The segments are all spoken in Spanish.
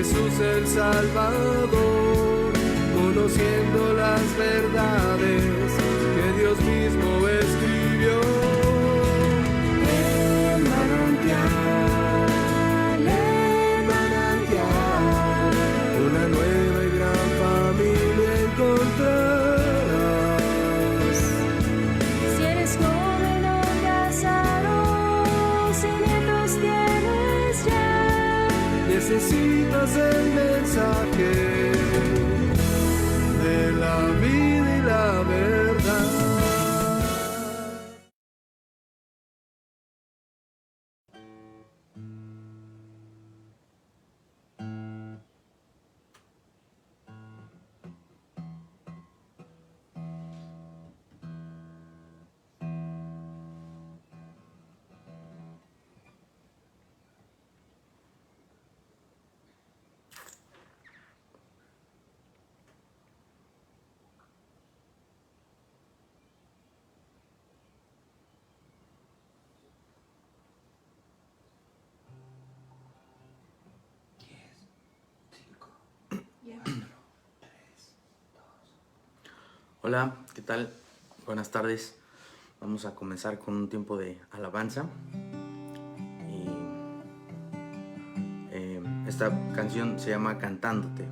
Jesús el Salvador, conociendo las verdades que Dios mismo escribió. El manantial, una nueva y gran familia encontrarás. Si eres joven o casado, si nietos tienes ya, necesitas el mensaje de la vida y la verdad. Hola, ¿qué tal? Buenas tardes. Vamos a comenzar con un tiempo de alabanza. Y esta canción se llama Cantándote.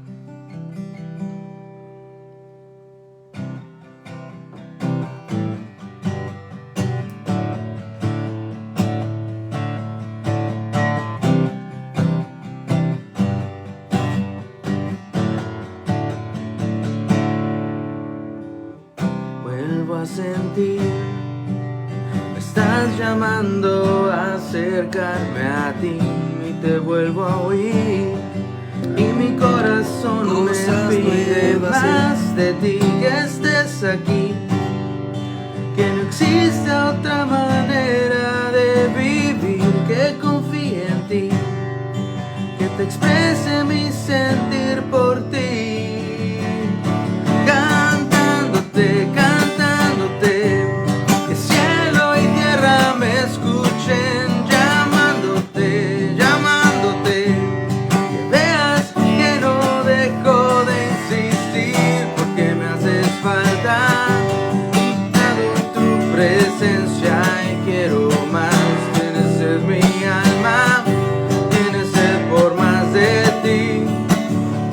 Vuelvo a sentir, me estás llamando a acercarme a ti y te vuelvo a oír. Y mi corazón me pide más de ti, que estés aquí, que no existe otra manera de vivir, que confíe en ti, que te exprese mi sentir por ti. Cantándote, que cielo y tierra me escuchen, llamándote, que veas que no dejo de insistir, porque me haces falta, dado tu presencia y quiero más. Tienes sed mi alma, tienes sed por más de ti,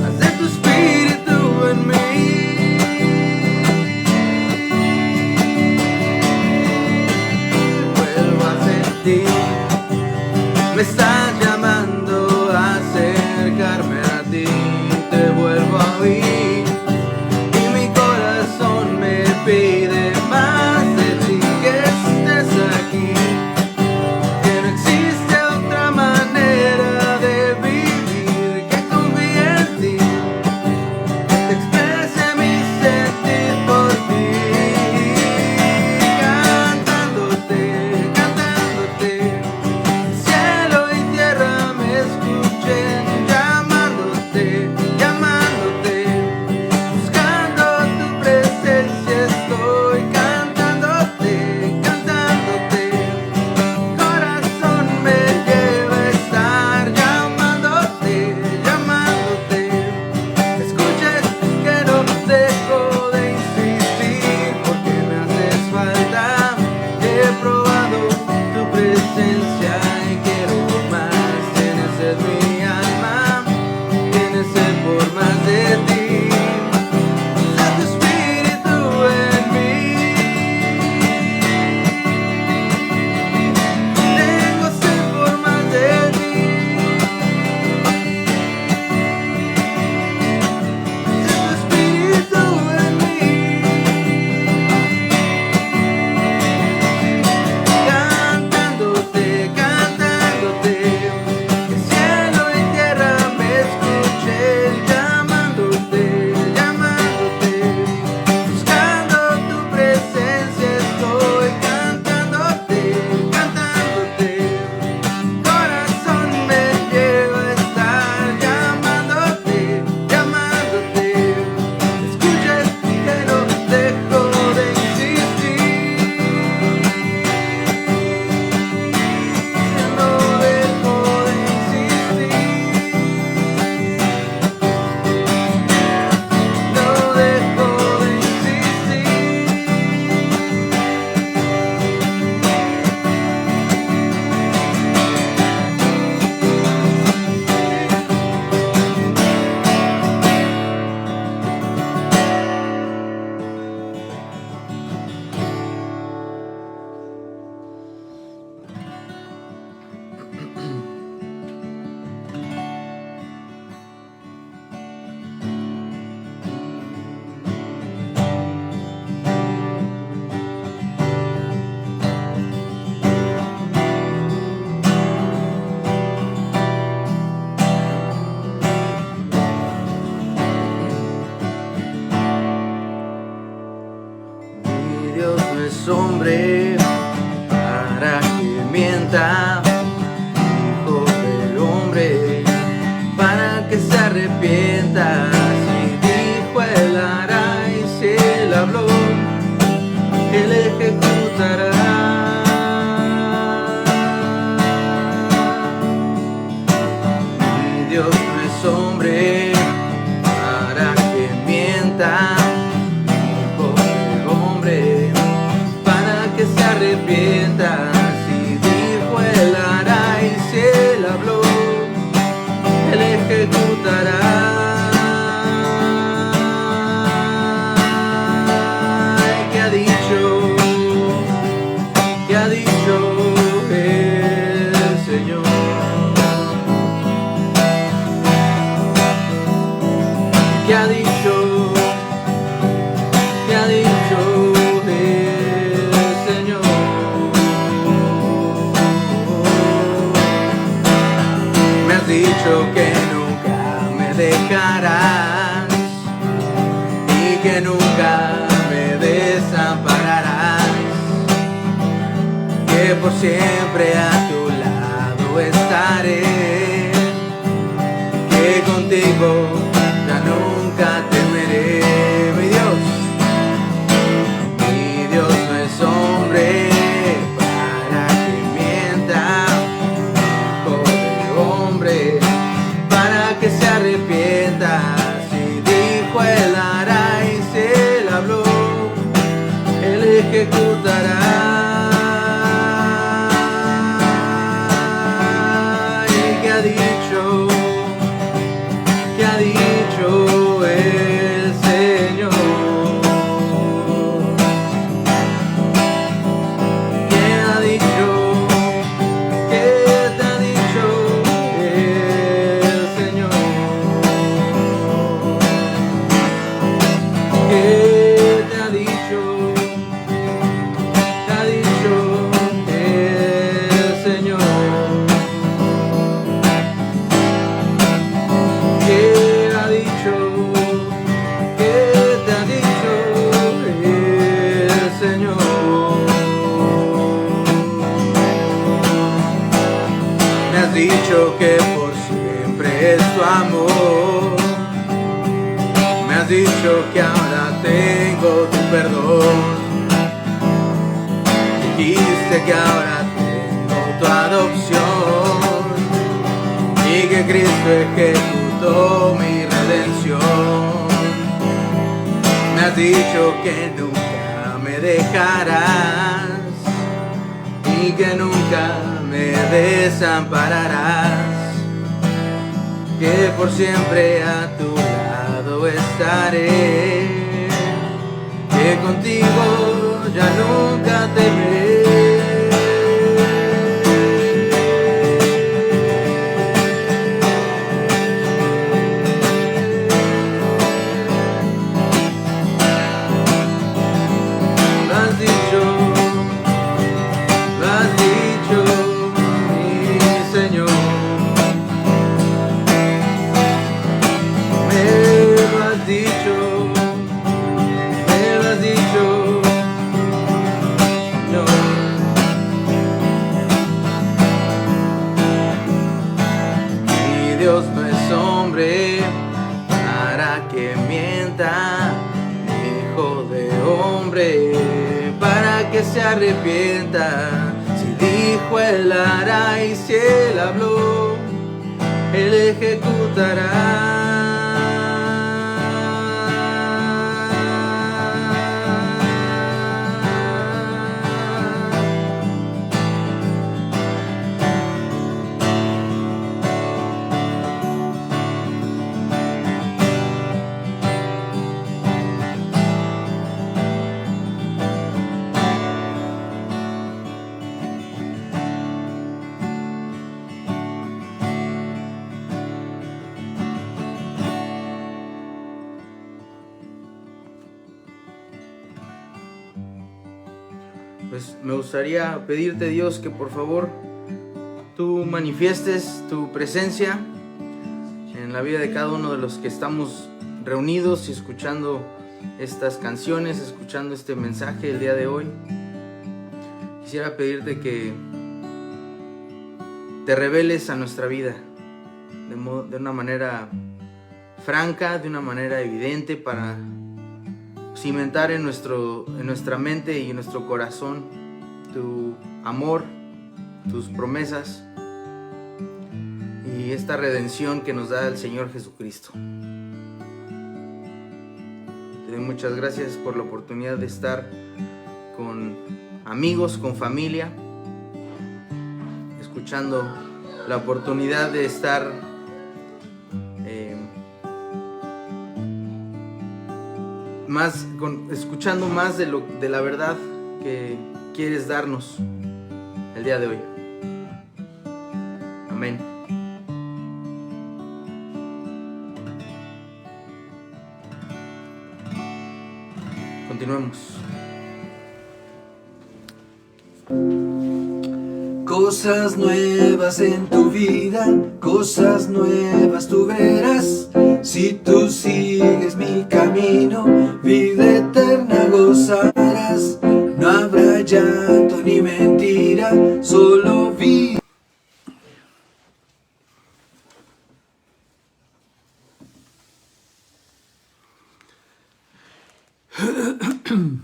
más de tu espíritu en mí. Me estás llamando a acercarme a ti, te vuelvo a oír. Y mi corazón me pide más de ti, que estés aquí, que no existe otra manera de vivir, que confíe en ti, que te exprese mi sentir por ti. Cantándote, cielo y tierra me escuchen, llamándote, es hombre para que mienta, hijo del hombre para que se arrepienta. Si dijo él hará y si él habló, él ejecutará. Mi Dios no es hombre para que mienta, hijo de hombre para que se arrepienta. Si dijo él hará y si él habló, él ejecutará. ¿Qué ha dicho? ¿Qué ha dicho el Señor? ¿Qué ha dicho? ¿Qué ha dicho el Señor? Me has dicho que nunca me dejarás y que nunca me desampararás, que por siempre a tu lado estaré, que contigo ya nunca temeré. Mi Dios no es hombre para que mienta, hijo de hombre para que se arrepienta. Si dijo él hará y si él habló, él ejecutará. ¿Y qué ha dicho? ¿Qué ha dicho el Señor? ¿Qué ha dicho? ¿Qué te ha dicho el Señor? ¿Qué te ha dicho? ¿Qué ha dicho el Señor? ¿Qué ha dicho? ¿Qué te ha dicho el Señor? Me has dicho que por siempre es tu amor. Me has dicho que ahora tengo tu perdón. Dijiste que ahora tengo tu adopción y que Cristo ejecutó mi redención. Me has dicho que nunca me dejarás y que nunca me desampararás, que por siempre a tu lado estaré, que contigo ya nunca temeré. Lo has dicho, mi Señor. Me lo has dicho, Señor. Mi Dios no es hombre para que mienta, hijo de hombre para que se arrepienta. Si dijo él hará y si él habló, él ejecutará. Pues me gustaría pedirte, Dios, que por favor tú manifiestes tu presencia en la vida de cada uno de los que estamos reunidos y escuchando estas canciones, escuchando este mensaje el día de hoy. quisiera pedirte que te reveles a nuestra vida de una manera franca, de una manera evidente, para cimentar en nuestra mente y en nuestro corazón tu amor, tus promesas y esta redención que nos da el Señor Jesucristo. Te doy muchas gracias por la oportunidad de estar con amigos, con familia, escuchando la oportunidad de estar escuchando más de la verdad que quieres darnos el día de hoy. Amén. Continuemos. Cosas nuevas en tu vida, cosas nuevas tú verás. Si tú sigues mi camino, vida eterna gozarás. No habrá llanto ni mentira, solo vida.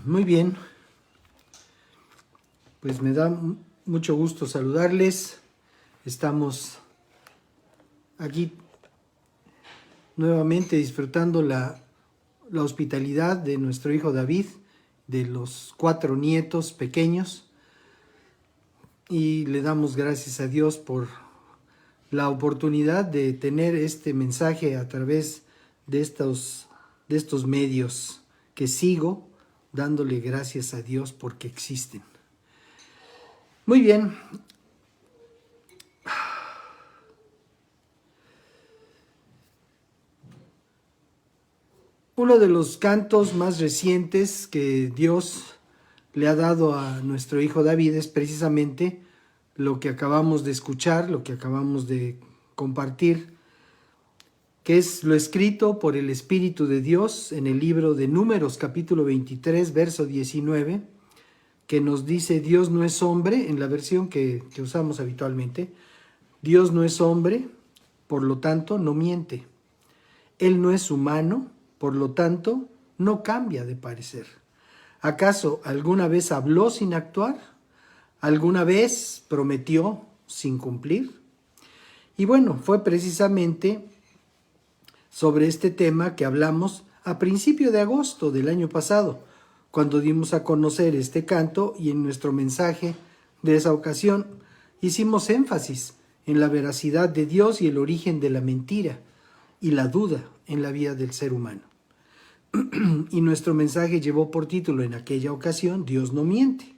Muy bien, pues me da mucho gusto saludarles. Estamos aquí nuevamente disfrutando la hospitalidad de nuestro hijo David, de los 4 nietos pequeños, y le damos gracias a Dios por la oportunidad de tener este mensaje a través de estos medios, que sigo dándole gracias a Dios porque existen. Muy bien. Uno de los cantos más recientes que Dios le ha dado a nuestro hijo David es precisamente lo que acabamos de escuchar, lo que acabamos de compartir, que es lo escrito por el Espíritu de Dios en el libro de Números, capítulo 23, verso 19, que nos dice: Dios no es hombre, en la versión que usamos habitualmente, Dios no es hombre, por lo tanto no miente. Él no es humano, por lo tanto no cambia de parecer. ¿Acaso alguna vez habló sin actuar? ¿Alguna vez prometió sin cumplir? Y bueno, fue precisamente sobre este tema que hablamos a principio de agosto del año pasado, cuando dimos a conocer este canto, y en nuestro mensaje de esa ocasión hicimos énfasis en la veracidad de Dios y el origen de la mentira y la duda en la vida del ser humano. Y nuestro mensaje llevó por título en aquella ocasión: Dios no miente.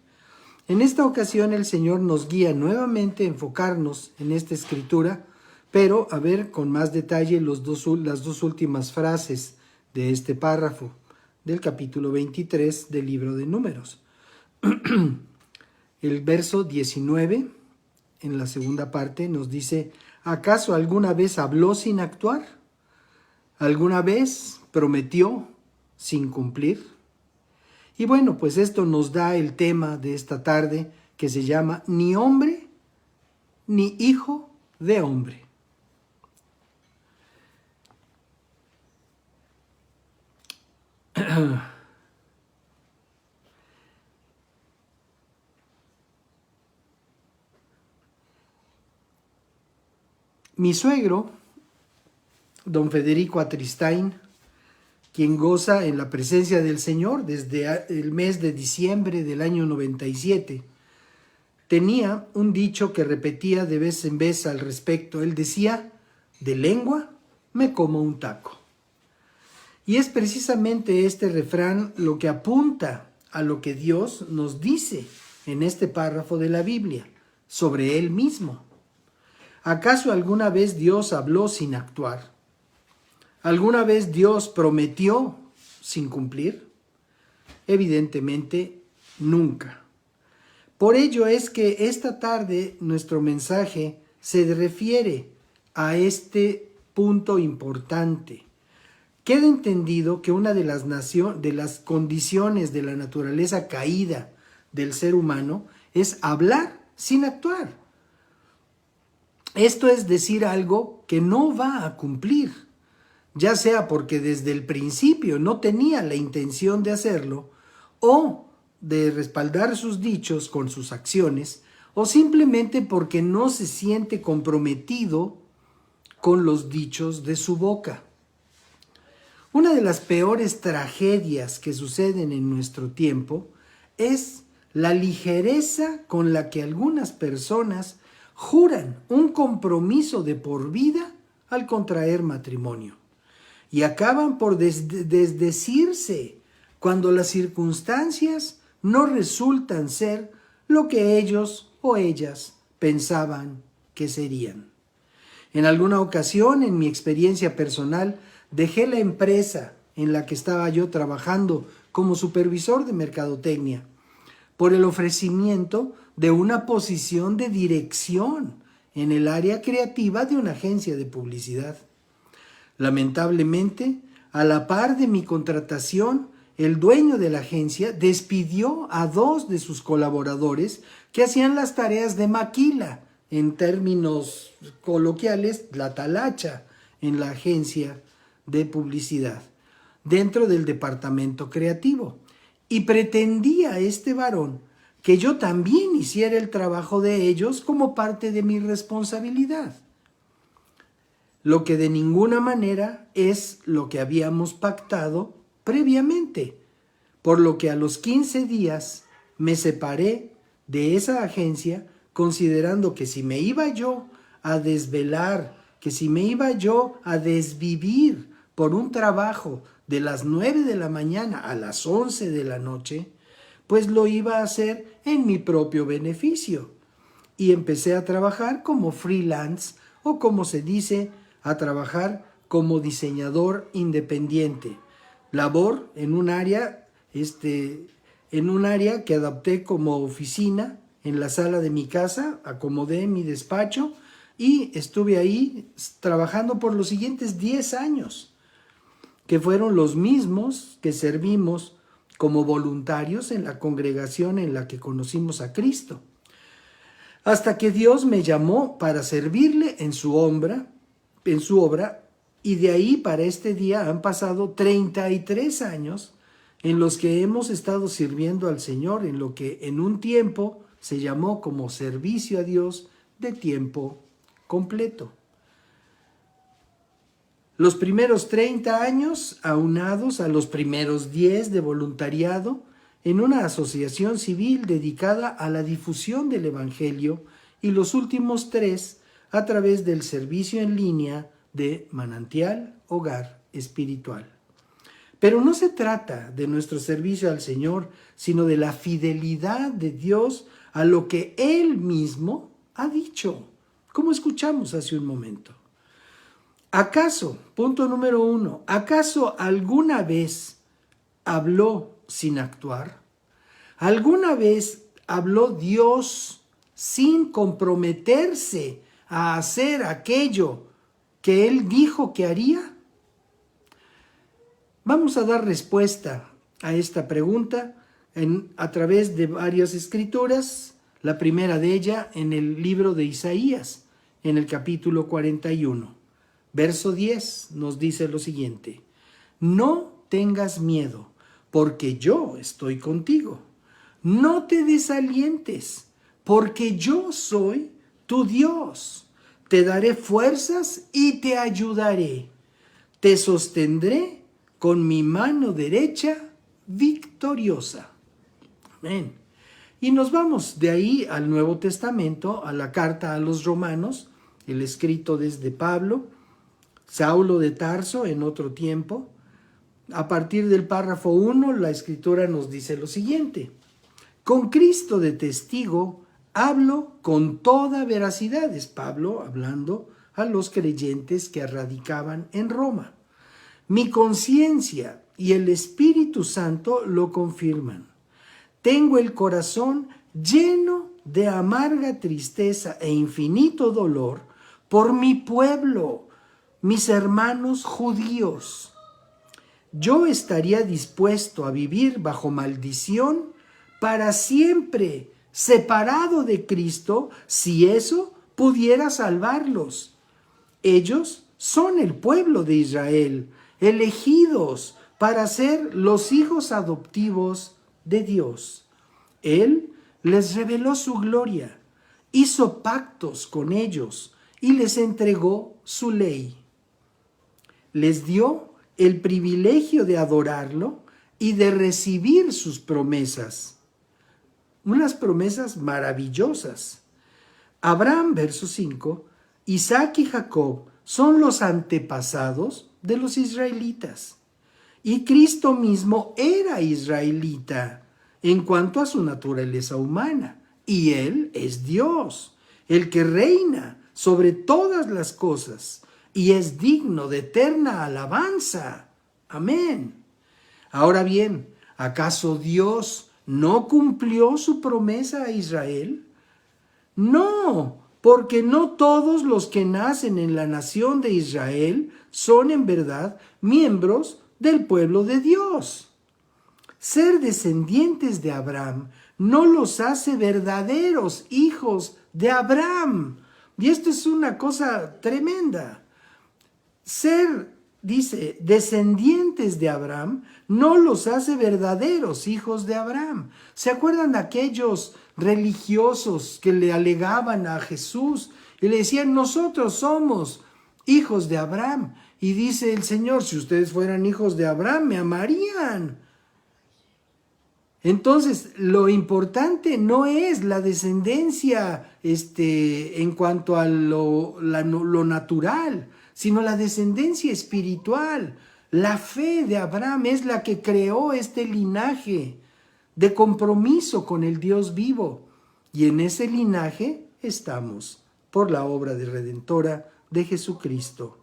En esta ocasión el Señor nos guía nuevamente a enfocarnos en esta escritura, pero a ver con más detalle las dos últimas frases de este párrafo del capítulo 23 del libro de Números. El verso 19, en la segunda parte, nos dice: ¿acaso alguna vez habló sin actuar? ¿Alguna vez prometió sin cumplir? Y bueno, pues esto nos da el tema de esta tarde, que se llama Ni hombre ni hijo de hombre. Mi suegro, don Federico Atristain, quien goza en la presencia del Señor desde el mes de diciembre del año 97, tenía un dicho que repetía de vez en vez al respecto. Él decía: de lengua me como un taco. Y es precisamente este refrán lo que apunta a lo que Dios nos dice en este párrafo de la Biblia sobre Él mismo. ¿Acaso alguna vez Dios habló sin actuar? ¿Alguna vez Dios prometió sin cumplir? Evidentemente, nunca. Por ello es que esta tarde nuestro mensaje se refiere a este punto importante. Queda entendido que una de las condiciones de la naturaleza caída del ser humano es hablar sin actuar. Esto es decir algo que no va a cumplir, ya sea porque desde el principio no tenía la intención de hacerlo, o de respaldar sus dichos con sus acciones, o simplemente porque no se siente comprometido con los dichos de su boca. Una de las peores tragedias que suceden en nuestro tiempo es la ligereza con la que algunas personas juran un compromiso de por vida al contraer matrimonio y acaban por desdecirse cuando las circunstancias no resultan ser lo que ellos o ellas pensaban que serían. En alguna ocasión, en mi experiencia personal, dejé la empresa en la que estaba yo trabajando como supervisor de mercadotecnia por el ofrecimiento de una posición de dirección en el área creativa de una agencia de publicidad. Lamentablemente, a la par de mi contratación, el dueño de la agencia despidió a 2 de sus colaboradores que hacían las tareas de maquila, en términos coloquiales, la talacha en la agencia de publicidad, dentro del departamento creativo. Y pretendía este varón que yo también hiciera el trabajo de ellos como parte de mi responsabilidad. Lo que de ninguna manera es lo que habíamos pactado previamente, por lo que a los 15 días me separé de esa agencia, considerando que si me iba yo a desvelar, que si me iba yo a desvivir por un trabajo de las 9 de la mañana a las 11 de la noche, pues lo iba a hacer en mi propio beneficio. Y empecé a trabajar como freelance, o como se dice, a trabajar como diseñador independiente. Labor en un área que adapté como oficina en la sala de mi casa, acomodé mi despacho y estuve ahí trabajando por los siguientes 10 años, que fueron los mismos que servimos como voluntarios en la congregación en la que conocimos a Cristo. Hasta que Dios me llamó para servirle en su obra, y de ahí para este día han pasado 33 años en los que hemos estado sirviendo al Señor en lo que en un tiempo se llamó como servicio a Dios de tiempo completo. Los primeros 30 años aunados a los primeros 10 de voluntariado en una asociación civil dedicada a la difusión del Evangelio, y los últimos 3 a través del servicio en línea de Manantial Hogar Espiritual. Pero no se trata de nuestro servicio al Señor, sino de la fidelidad de Dios a lo que Él mismo ha dicho, como escuchamos hace un momento. ¿Acaso, punto número 1, acaso alguna vez habló sin actuar? ¿Alguna vez habló Dios sin comprometerse a hacer aquello que Él dijo que haría? Vamos a dar respuesta a esta pregunta a través de varias escrituras. La primera de ellas en el libro de Isaías, en el capítulo 41. Verso 10 nos dice lo siguiente: no tengas miedo, porque yo estoy contigo. No te desalientes, porque yo soy tu Dios. Te daré fuerzas y te ayudaré. Te sostendré con mi mano derecha victoriosa. Amén. Y nos vamos de ahí al Nuevo Testamento, a la carta a los Romanos, el escrito desde Pablo, Saulo de Tarso en otro tiempo. A partir del párrafo 1, la escritura nos dice lo siguiente: con Cristo de testigo, hablo con toda veracidad. Es Pablo hablando a los creyentes que radicaban en Roma. Mi conciencia y el Espíritu Santo lo confirman. Tengo el corazón lleno de amarga tristeza e infinito dolor por mi pueblo, mis hermanos judíos. Yo estaría dispuesto a vivir bajo maldición para siempre separado de Cristo, si eso pudiera salvarlos. Ellos son el pueblo de Israel, elegidos para ser los hijos adoptivos de Dios. Él les reveló su gloria, hizo pactos con ellos y les entregó su ley. Les dio el privilegio de adorarlo y de recibir sus promesas. Unas promesas maravillosas. Abraham, verso 5, Isaac y Jacob son los antepasados de los israelitas. Y Cristo mismo era israelita en cuanto a su naturaleza humana. Y Él es Dios, el que reina sobre todas las cosas y es digno de eterna alabanza. Amén. Ahora bien, ¿acaso Dios no cumplió su promesa a Israel? No, porque no todos los que nacen en la nación de Israel son en verdad miembros del pueblo de Dios. Ser descendientes de Abraham no los hace verdaderos hijos de Abraham. Y esto es una cosa tremenda. Ser, dice, descendientes de Abraham no los hace verdaderos hijos de Abraham. ¿Se acuerdan de aquellos religiosos que le alegaban a Jesús y le decían, nosotros somos hijos de Abraham? Y dice el Señor, si ustedes fueran hijos de Abraham, me amarían. Entonces, lo importante no es la descendencia en cuanto a lo natural, sino la descendencia espiritual. La fe de Abraham es la que creó este linaje de compromiso con el Dios vivo. Y en ese linaje estamos por la obra de redentora de Jesucristo.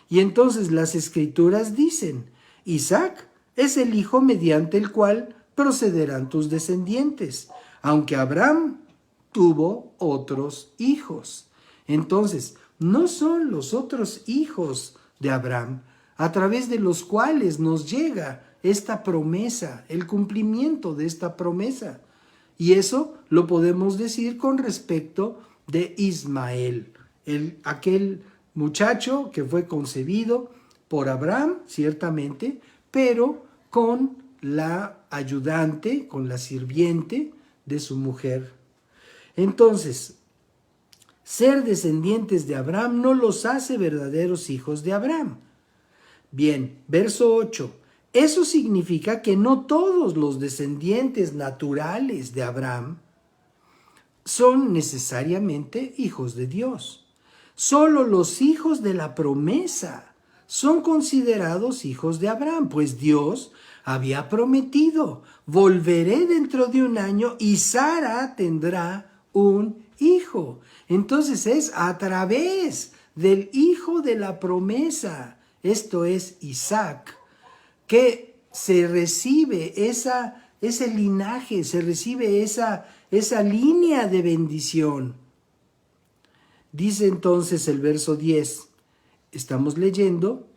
Y entonces las Escrituras dicen, Isaac es el hijo mediante el cual procederán tus descendientes, aunque Abraham tuvo otros hijos. Entonces, no son los otros hijos de Abraham a través de los cuales nos llega esta promesa, el cumplimiento de esta promesa. Y eso lo podemos decir con respecto de Ismael, aquel muchacho que fue concebido por Abraham, ciertamente, pero con la ayudante, con la sirviente de su mujer. Entonces, ser descendientes de Abraham no los hace verdaderos hijos de Abraham. Bien, verso 8. Eso significa que no todos los descendientes naturales de Abraham son necesariamente hijos de Dios. Solo los hijos de la promesa son considerados hijos de Abraham, pues Dios había prometido, volveré dentro de un año y Sara tendrá un hijo. Entonces es a través del hijo de la promesa, esto es Isaac, que se recibe ese linaje, se recibe esa línea de bendición. Dice entonces el verso 10, estamos leyendo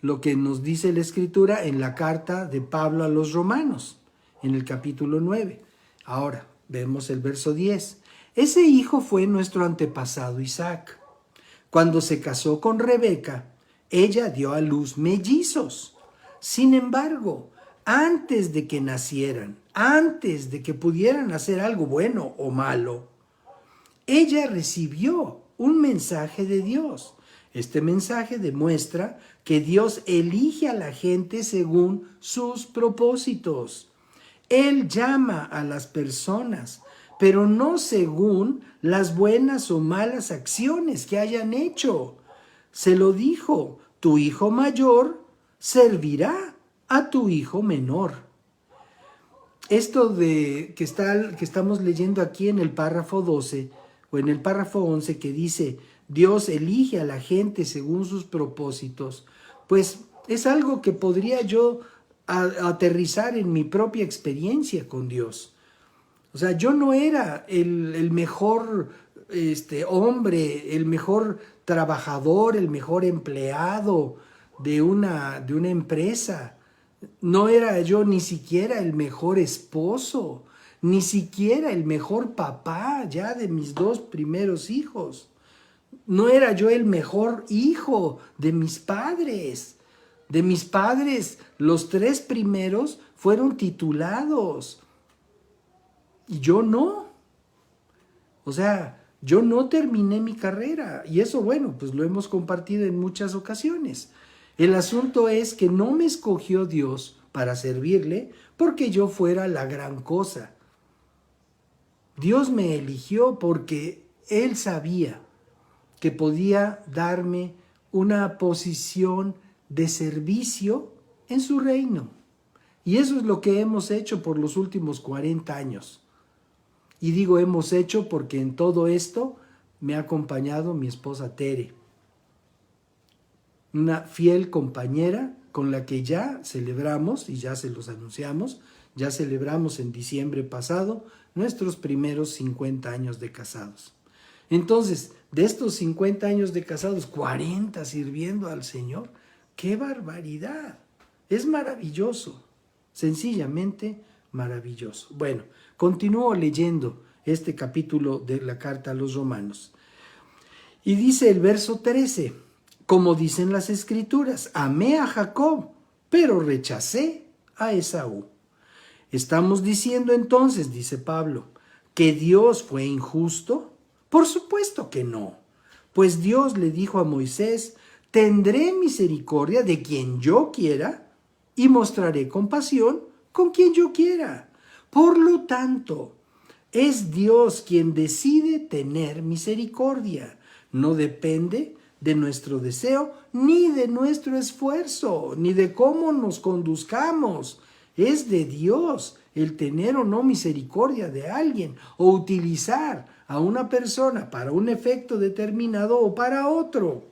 lo que nos dice la Escritura en la carta de Pablo a los Romanos, en el capítulo 9. Ahora, vemos el verso 10. Ese hijo fue nuestro antepasado Isaac. Cuando se casó con Rebeca, ella dio a luz mellizos. Sin embargo, antes de que nacieran, antes de que pudieran hacer algo bueno o malo, ella recibió un mensaje de Dios. Este mensaje demuestra que Dios elige a la gente según sus propósitos. Él llama a las personas, pero no según las buenas o malas acciones que hayan hecho. Se lo dijo, tu hijo mayor servirá a tu hijo menor. Esto que estamos leyendo aquí en el párrafo 12 o en el párrafo 11 que dice Dios elige a la gente según sus propósitos, pues es algo que podría yo aterrizar en mi propia experiencia con Dios. O sea, yo no era el mejor hombre, el mejor trabajador, el mejor empleado de una empresa. No era yo ni siquiera el mejor esposo, ni siquiera el mejor papá ya de mis 2 primeros hijos. No era yo el mejor hijo de mis padres. De mis padres, los 3 primeros fueron titulados. Y yo no. O sea, yo no terminé mi carrera. Y eso, bueno, pues lo hemos compartido en muchas ocasiones. El asunto es que no me escogió Dios para servirle porque yo fuera la gran cosa. Dios me eligió porque Él sabía que podía darme una posición de servicio en su reino. Y eso es lo que hemos hecho por los últimos 40 años. Y digo hemos hecho porque en todo esto me ha acompañado mi esposa Tere, una fiel compañera con la que ya celebramos, y ya se los anunciamos, ya celebramos en diciembre pasado nuestros primeros 50 años de casados. Entonces, de estos 50 años de casados, 40 sirviendo al Señor, ¡qué barbaridad! Es maravilloso, sencillamente maravilloso. Bueno, continúo leyendo este capítulo de la carta a los Romanos. Y dice el verso 13, como dicen las Escrituras, amé a Jacob, pero rechacé a Esaú. ¿Estamos diciendo entonces, dice Pablo, que Dios fue injusto? Por supuesto que no, pues Dios le dijo a Moisés, tendré misericordia de quien yo quiera y mostraré compasión con quien yo quiera. Por lo tanto, es Dios quien decide tener misericordia. No depende de nuestro deseo, ni de nuestro esfuerzo, ni de cómo nos conduzcamos. Es de Dios el tener o no misericordia de alguien o utilizar a una persona para un efecto determinado o para otro.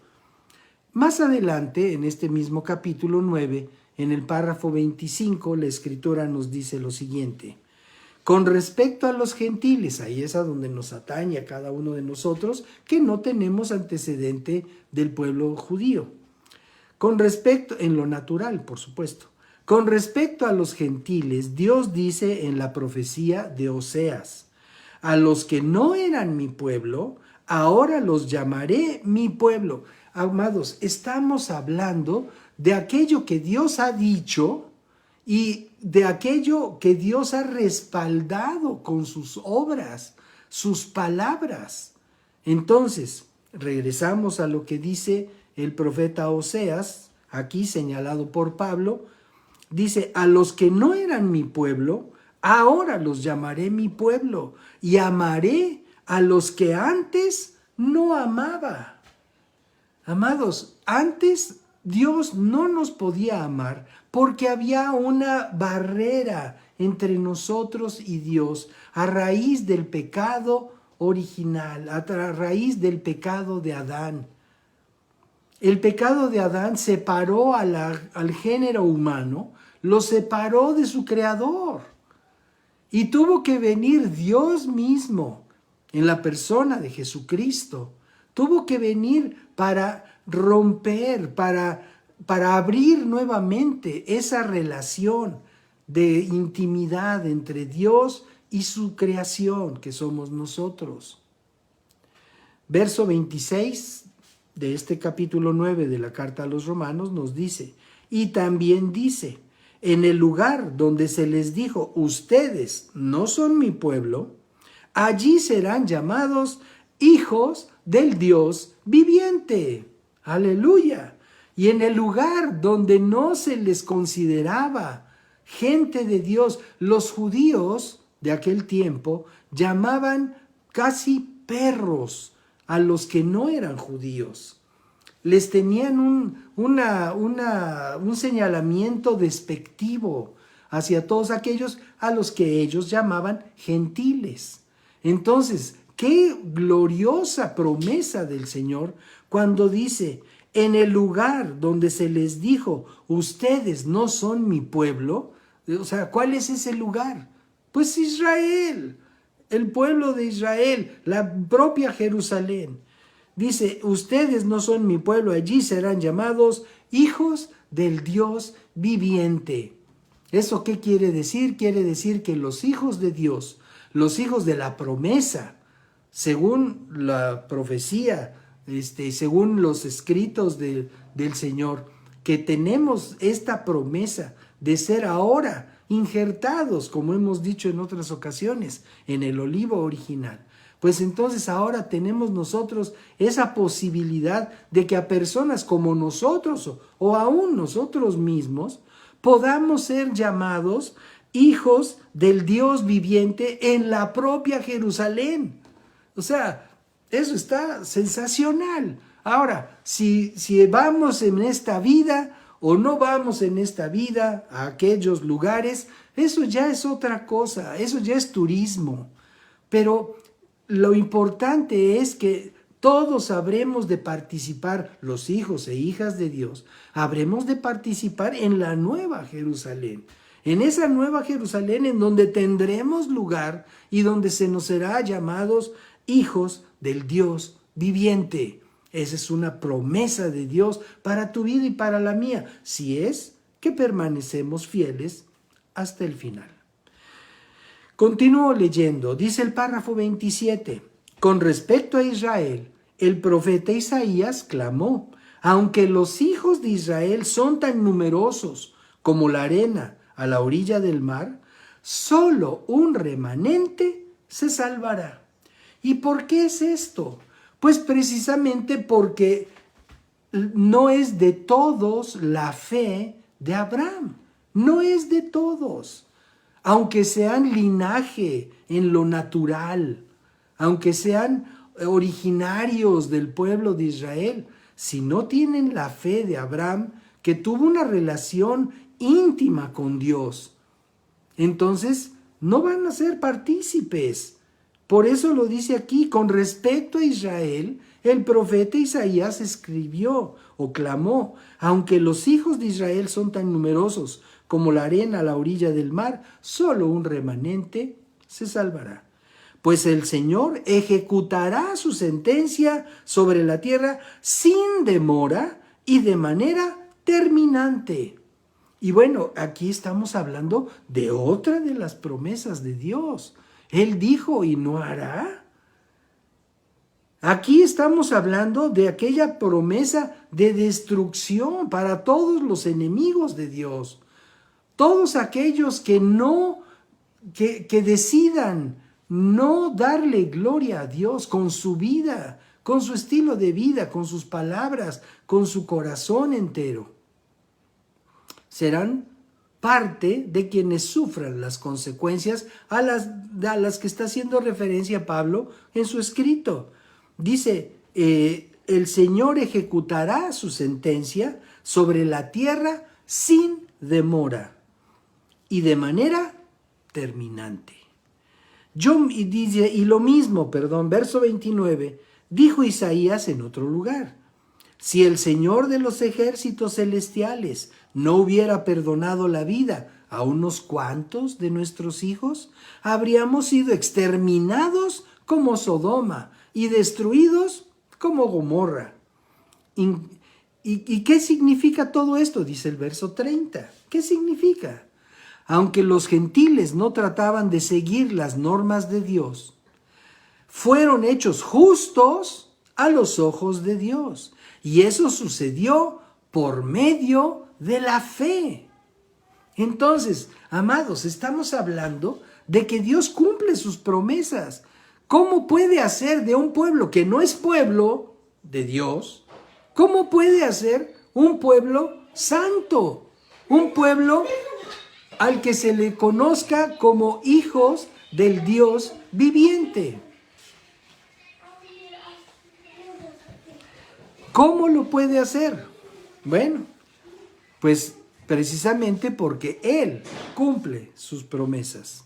Más adelante, en este mismo capítulo 9, en el párrafo 25, la Escritura nos dice lo siguiente. Con respecto a los gentiles, ahí es a donde nos atañe a cada uno de nosotros, que no tenemos antecedente del pueblo judío. Con respecto, en lo natural, por supuesto. Con respecto a los gentiles, Dios dice en la profecía de Oseas, a los que no eran mi pueblo, ahora los llamaré mi pueblo. Amados, estamos hablando de aquello que Dios ha dicho y de aquello que Dios ha respaldado con sus obras, sus palabras. Entonces, regresamos a lo que dice el profeta Oseas, aquí señalado por Pablo, dice, a los que no eran mi pueblo, ahora los llamaré mi pueblo y amaré a los que antes no amaba. Amados, antes Dios no nos podía amar porque había una barrera entre nosotros y Dios a raíz del pecado original, a raíz del pecado de Adán. El pecado de Adán separó al género humano, lo separó de su creador. Y tuvo que venir Dios mismo en la persona de Jesucristo. Tuvo que venir para romper, para abrir nuevamente esa relación de intimidad entre Dios y su creación, que somos nosotros. Verso 26 de este capítulo 9 de la carta a los Romanos nos dice, y también dice, en el lugar donde se les dijo, ustedes no son mi pueblo, allí serán llamados hijos del Dios viviente. Aleluya. Y en el lugar donde no se les consideraba gente de Dios, los judíos de aquel tiempo llamaban casi perros a los que no eran judíos. Les tenían un señalamiento despectivo hacia todos aquellos a los que ellos llamaban gentiles. Entonces, qué gloriosa promesa del Señor cuando dice, en el lugar donde se les dijo, ustedes no son mi pueblo. O sea, ¿cuál es ese lugar? Pues Israel, el pueblo de Israel, la propia Jerusalén. Dice, ustedes no son mi pueblo, allí serán llamados hijos del Dios viviente. ¿Eso qué quiere decir? Quiere decir que los hijos de Dios los hijos de la promesa, según la profecía, según los escritos del Señor, que tenemos esta promesa de ser ahora injertados, como hemos dicho en otras ocasiones, en el olivo original. Pues entonces ahora tenemos nosotros esa posibilidad de que a personas como nosotros o aún nosotros mismos podamos ser llamados hijos del Dios viviente en la propia Jerusalén. O sea, eso está sensacional. Ahora, si vamos en esta vida o no vamos en esta vida a aquellos lugares, eso ya es otra cosa, eso ya es turismo. Pero lo importante es que todos habremos de participar, los hijos e hijas de Dios, habremos de participar en la nueva Jerusalén. En esa nueva Jerusalén en donde tendremos lugar y donde se nos será llamados hijos del Dios viviente. Esa es una promesa de Dios para tu vida y para la mía, si es que permanecemos fieles hasta el final. Continúo leyendo, dice el párrafo 27. Con respecto a Israel, el profeta Isaías clamó: aunque los hijos de Israel son tan numerosos como la arena a la orilla del mar, solo un remanente se salvará. ¿Y por qué es esto? Pues precisamente porque no es de todos la fe de Abraham, no es de todos. Aunque sean linaje en lo natural, aunque sean originarios del pueblo de Israel, si no tienen la fe de Abraham, que tuvo una relación íntima con Dios, entonces no van a ser partícipes. Por eso lo dice aquí, con respecto a Israel, el profeta Isaías escribió o clamó: aunque los hijos de Israel son tan numerosos como la arena a la orilla del mar, solo un remanente se salvará. Pues el Señor ejecutará su sentencia sobre la tierra sin demora y de manera terminante. Y bueno, aquí estamos hablando de otra de las promesas de Dios. Él dijo y no hará. Aquí estamos hablando de aquella promesa de destrucción para todos los enemigos de Dios. Todos aquellos que decidan no darle gloria a Dios con su vida, con su estilo de vida, con sus palabras, con su corazón entero, serán parte de quienes sufran las consecuencias a las que está haciendo referencia Pablo en su escrito. Dice, el Señor ejecutará su sentencia sobre la tierra sin demora y de manera terminante. Verso 29, dijo Isaías en otro lugar: si el Señor de los ejércitos celestiales no hubiera perdonado la vida a unos cuantos de nuestros hijos, habríamos sido exterminados como Sodoma y destruidos como Gomorra. ¿Y qué significa todo esto? Dice el verso 30. ¿Qué significa? Aunque los gentiles no trataban de seguir las normas de Dios, fueron hechos justos a los ojos de Dios. Y eso sucedió por medio de la fe. Entonces, amados, estamos hablando de que Dios cumple sus promesas. ¿Cómo puede hacer de un pueblo que no es pueblo de Dios? ¿Cómo puede hacer un pueblo santo? Un pueblo al que se le conozca como hijos del Dios viviente. ¿Cómo lo puede hacer? Bueno, pues precisamente porque Él cumple sus promesas.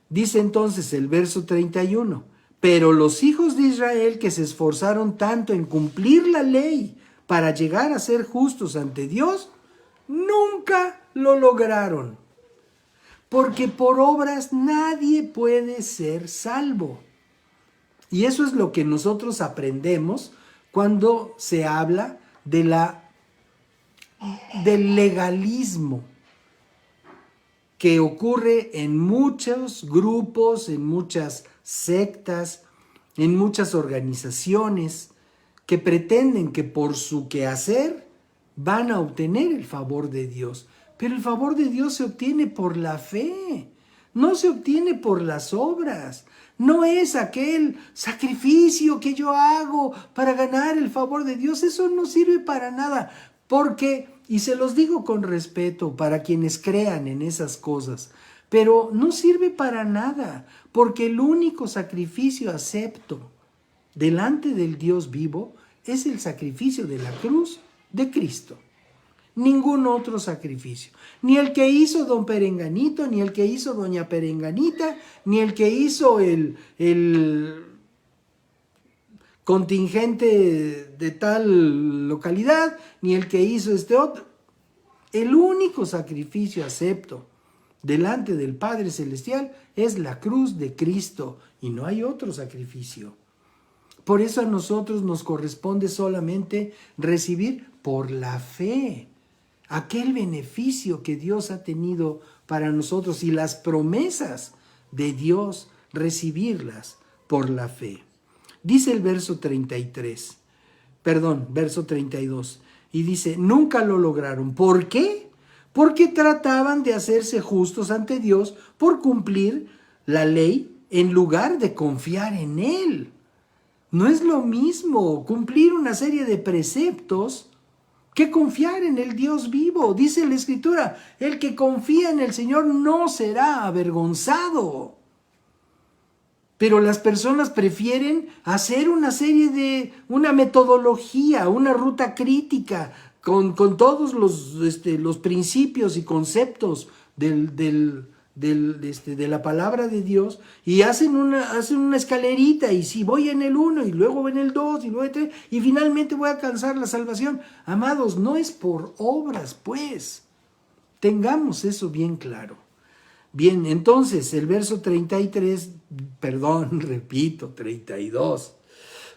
Dice entonces el verso 31, pero los hijos de Israel que se esforzaron tanto en cumplir la ley para llegar a ser justos ante Dios, nunca lo lograron. Porque por obras nadie puede ser salvo. Y eso es lo que nosotros aprendemos cuando se habla del legalismo. que ocurre en muchos grupos, en muchas sectas, en muchas organizaciones que pretenden que por su quehacer van a obtener el favor de Dios. Pero el favor de Dios se obtiene por la fe, no se obtiene por las obras. No es aquel sacrificio que yo hago para ganar el favor de Dios. Eso no sirve para nada. Porque, y se los digo con respeto para quienes crean en esas cosas, pero no sirve para nada. Porque el único sacrificio acepto delante del Dios vivo es el sacrificio de la cruz de Cristo. Ningún otro sacrificio. Ni el que hizo don Perenganito, ni el que hizo doña Perenganita, ni el que hizo el contingente de tal localidad, ni el que hizo este otro. El único sacrificio acepto delante del Padre Celestial es la cruz de Cristo y no hay otro sacrificio. Por eso a nosotros nos corresponde solamente recibir por la fe aquel beneficio que Dios ha tenido para nosotros y las promesas de Dios, recibirlas por la fe. Dice el verso 32, y dice, nunca lo lograron. ¿Por qué? Porque trataban de hacerse justos ante Dios por cumplir la ley en lugar de confiar en Él. No es lo mismo cumplir una serie de preceptos que confiar en el Dios vivo. Dice la Escritura, el que confía en el Señor no será avergonzado. Pero las personas prefieren hacer una metodología, una ruta crítica, con todos los principios y conceptos de la palabra de Dios, y hacen una escalerita, y si voy en el 1 y luego en el 2 y luego en el 3 y finalmente voy a alcanzar la salvación. Amados, no es por obras, pues. Tengamos eso bien claro. Bien, entonces el verso 32.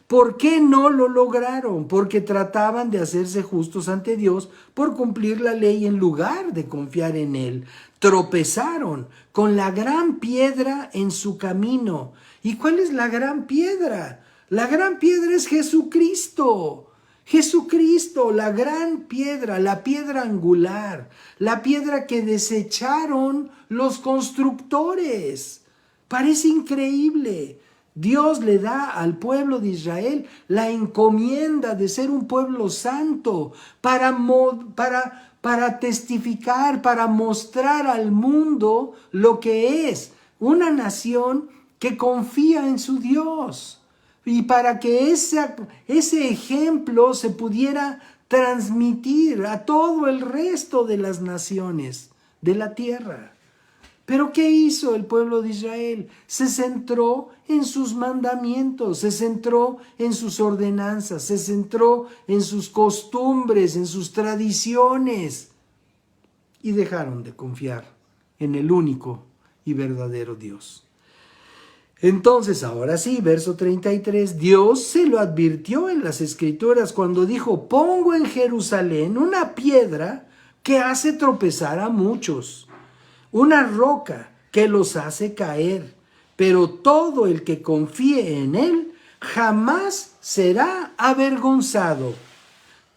¿Por qué no lo lograron? Porque trataban de hacerse justos ante Dios por cumplir la ley en lugar de confiar en Él. Tropezaron con la gran piedra en su camino. ¿Y cuál es la gran piedra? La gran piedra es Jesucristo. Jesucristo, la gran piedra, la piedra angular, la piedra que desecharon los constructores. Parece increíble. Dios le da al pueblo de Israel la encomienda de ser un pueblo santo para testificar, para mostrar al mundo lo que es una nación que confía en su Dios. Y para que ese ejemplo se pudiera transmitir a todo el resto de las naciones de la tierra. Pero ¿qué hizo el pueblo de Israel? Se centró en sus mandamientos, se centró en sus ordenanzas, se centró en sus costumbres, en sus tradiciones, y dejaron de confiar en el único y verdadero Dios. Entonces, ahora sí, verso 33, Dios se lo advirtió en las Escrituras cuando dijo, pongo en Jerusalén una piedra que hace tropezar a muchos, una roca que los hace caer, pero todo el que confíe en Él jamás será avergonzado.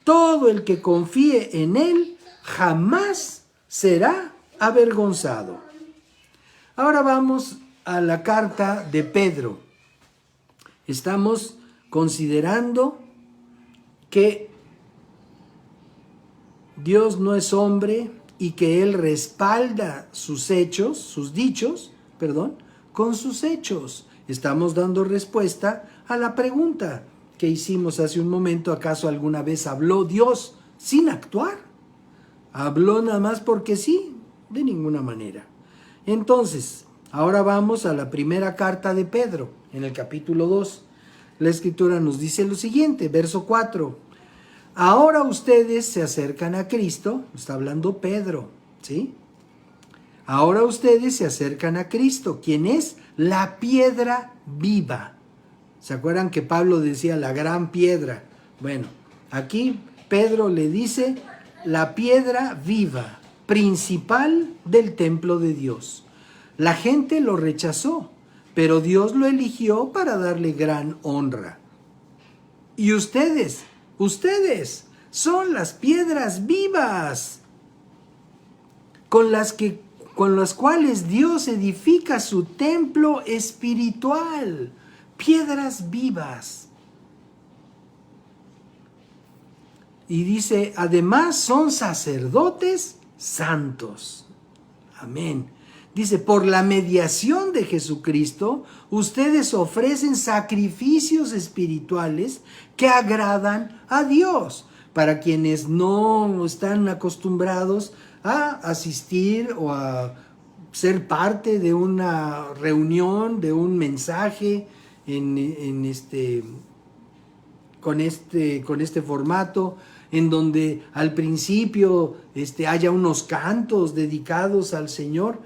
Todo el que confíe en Él jamás será avergonzado. Ahora vamos a la carta de Pedro. Estamos considerando que Dios no es hombre y que Él respalda sus dichos, con sus hechos. Estamos dando respuesta a la pregunta que hicimos hace un momento. ¿Acaso alguna vez habló Dios sin actuar? ¿Habló nada más porque sí? De ninguna manera. Entonces, ahora vamos a la primera carta de Pedro, en el capítulo 2. La Escritura nos dice lo siguiente, verso 4. Ahora ustedes se acercan a Cristo, está hablando Pedro, ¿sí? Ahora ustedes se acercan a Cristo, quien es la piedra viva. ¿Se acuerdan que Pablo decía la gran piedra? Bueno, aquí Pedro le dice la piedra viva. principal del templo de Dios. La gente lo rechazó, pero Dios lo eligió para darle gran honra. Y ustedes son las piedras vivas con las cuales Dios edifica su templo espiritual. Piedras vivas. Y dice, además son sacerdotes santos. Amén. Dice, por la mediación de Jesucristo, ustedes ofrecen sacrificios espirituales que agradan a Dios. Para quienes no están acostumbrados a asistir o a ser parte de una reunión, de un mensaje con este formato, en donde al principio haya unos cantos dedicados al Señor.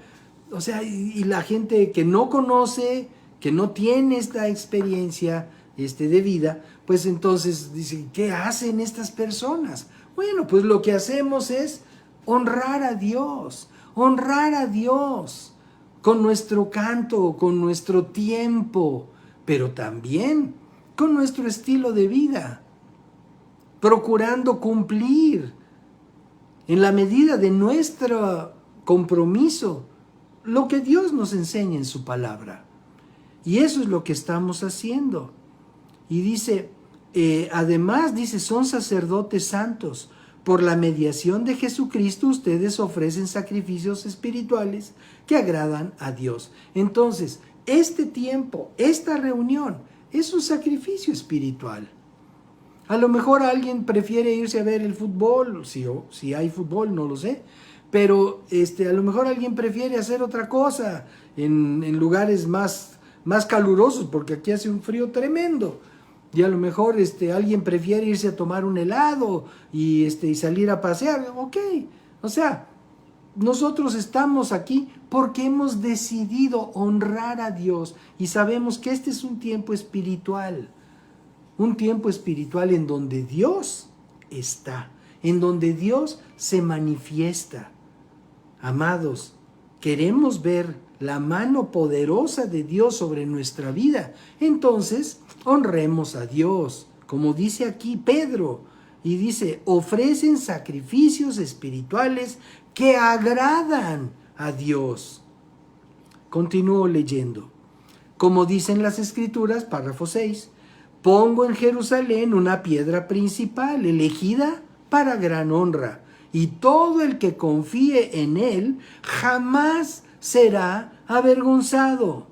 O sea, y la gente que no conoce, que no tiene esta experiencia de vida, pues entonces dice, ¿qué hacen estas personas? Bueno, pues lo que hacemos es honrar a Dios con nuestro canto, con nuestro tiempo, pero también con nuestro estilo de vida, procurando cumplir en la medida de nuestro compromiso lo que Dios nos enseña en su palabra. Y eso es lo que estamos haciendo. Y dice, además dice, son sacerdotes santos. Por la mediación de Jesucristo ustedes ofrecen sacrificios espirituales que agradan a Dios. Entonces, este tiempo, esta reunión, es un sacrificio espiritual. A lo mejor alguien prefiere irse a ver el fútbol, si hay fútbol, no lo sé, pero a lo mejor alguien prefiere hacer otra cosa en lugares más calurosos, porque aquí hace un frío tremendo. Y a lo mejor alguien prefiere irse a tomar un helado y salir a pasear. Ok, o sea, nosotros estamos aquí porque hemos decidido honrar a Dios y sabemos que este es un tiempo espiritual en donde Dios está, en donde Dios se manifiesta. Amados, queremos ver la mano poderosa de Dios sobre nuestra vida. Entonces, honremos a Dios, como dice aquí Pedro, y dice, ofrecen sacrificios espirituales que agradan a Dios. Continúo leyendo. Como dicen las Escrituras, párrafo 6, pongo en Jerusalén una piedra principal, elegida para gran honra, y todo el que confíe en él jamás será avergonzado.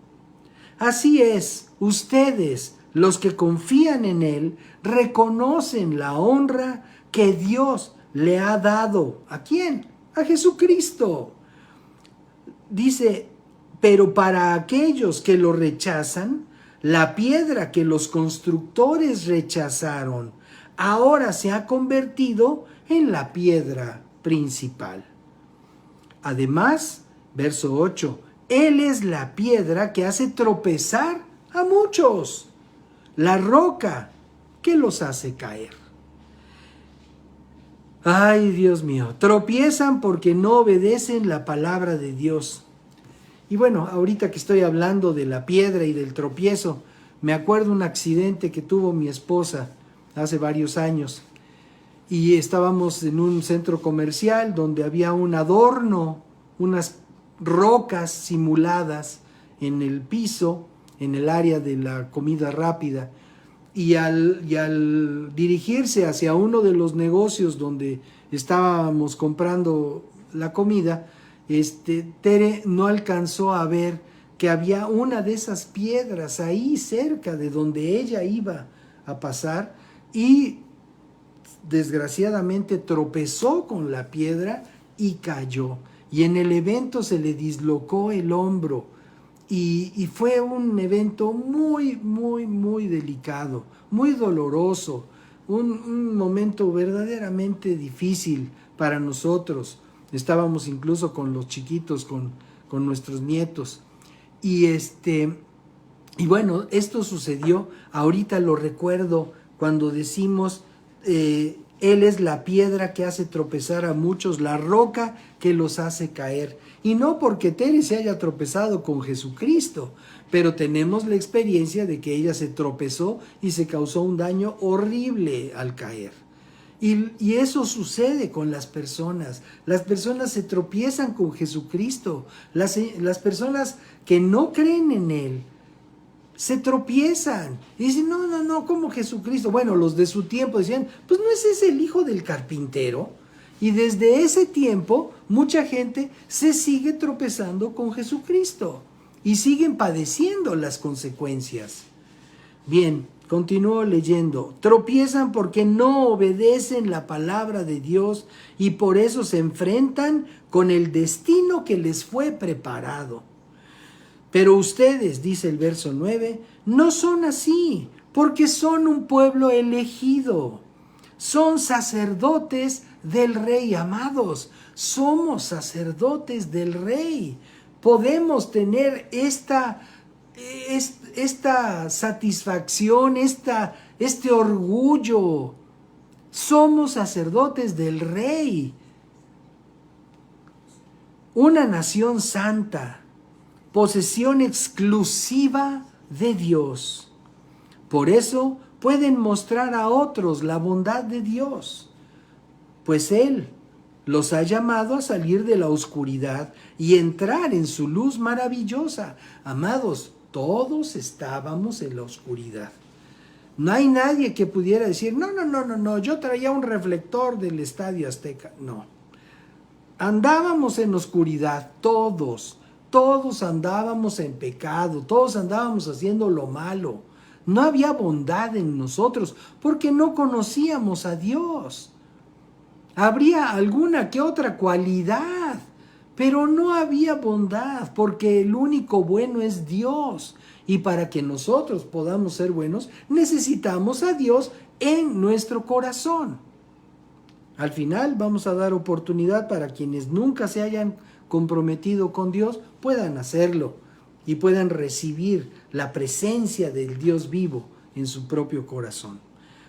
Así es, ustedes, los que confían en él, reconocen la honra que Dios le ha dado. ¿A quién? A Jesucristo. Dice, pero para aquellos que lo rechazan, la piedra que los constructores rechazaron, ahora se ha convertido en la piedra principal. Además, verso 8, Él es la piedra que hace tropezar a muchos, la roca que los hace caer. Ay, Dios mío, tropiezan porque no obedecen la palabra de Dios. Y bueno, ahorita que estoy hablando de la piedra y del tropiezo, me acuerdo un accidente que tuvo mi esposa hace varios años. Y estábamos en un centro comercial donde había un adorno, unas rocas simuladas en el piso, en el área de la comida rápida. Y al dirigirse hacia uno de los negocios donde estábamos comprando la comida, Tere no alcanzó a ver que había una de esas piedras ahí cerca de donde ella iba a pasar y desgraciadamente tropezó con la piedra y cayó. Y en el evento se le dislocó el hombro. Y fue un evento muy, muy, muy delicado, muy doloroso, un momento verdaderamente difícil para nosotros. Estábamos incluso con los chiquitos, con nuestros nietos. Y bueno, esto sucedió, ahorita lo recuerdo cuando decimos Él es la piedra que hace tropezar a muchos, la roca que los hace caer. Y no porque Tere se haya tropezado con Jesucristo, pero tenemos la experiencia de que ella se tropezó y se causó un daño horrible al caer. Y eso sucede con las personas. Las personas se tropiezan con Jesucristo. Las personas que no creen en Él se tropiezan y dicen, no, como Jesucristo. Bueno, los de su tiempo decían, pues no es ese el hijo del carpintero. Y desde ese tiempo, mucha gente se sigue tropezando con Jesucristo y siguen padeciendo las consecuencias. Bien, continúo leyendo. Tropiezan porque no obedecen la palabra de Dios y por eso se enfrentan con el destino que les fue preparado. Pero ustedes, dice el verso 9, no son así, porque son un pueblo elegido. Son sacerdotes del Rey, amados. Somos sacerdotes del Rey. Podemos tener esta satisfacción, este orgullo. Somos sacerdotes del Rey. Una nación santa. Posesión exclusiva de Dios. Por eso pueden mostrar a otros la bondad de Dios, pues Él los ha llamado a salir de la oscuridad y entrar en su luz maravillosa. Amados, todos estábamos en la oscuridad. No hay nadie que pudiera decir, no, yo traía un reflector del Estadio Azteca. No. Andábamos en oscuridad, todos andábamos en pecado, todos andábamos haciendo lo malo. No había bondad en nosotros porque no conocíamos a Dios. Habría alguna que otra cualidad, pero no había bondad porque el único bueno es Dios. Y para que nosotros podamos ser buenos, necesitamos a Dios en nuestro corazón. Al final vamos a dar oportunidad para quienes nunca se hayan comprometido con Dios, puedan hacerlo y puedan recibir la presencia del Dios vivo en su propio corazón.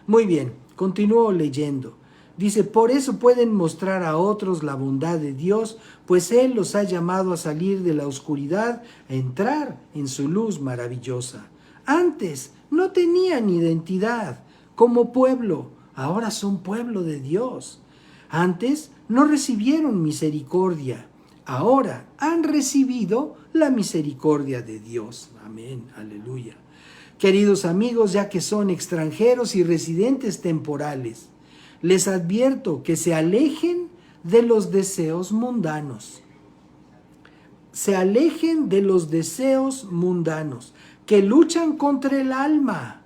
Muy bien, continúo leyendo. Dice, por eso pueden mostrar a otros la bondad de Dios, pues Él los ha llamado a salir de la oscuridad, a entrar en su luz maravillosa. Antes no tenían identidad como pueblo, ahora son pueblo de Dios. Antes no recibieron misericordia, ahora han recibido la misericordia de Dios. Amén, aleluya. Queridos amigos, ya que son extranjeros y residentes temporales, les advierto que se alejen de los deseos mundanos. Se alejen de los deseos mundanos que luchan contra el alma.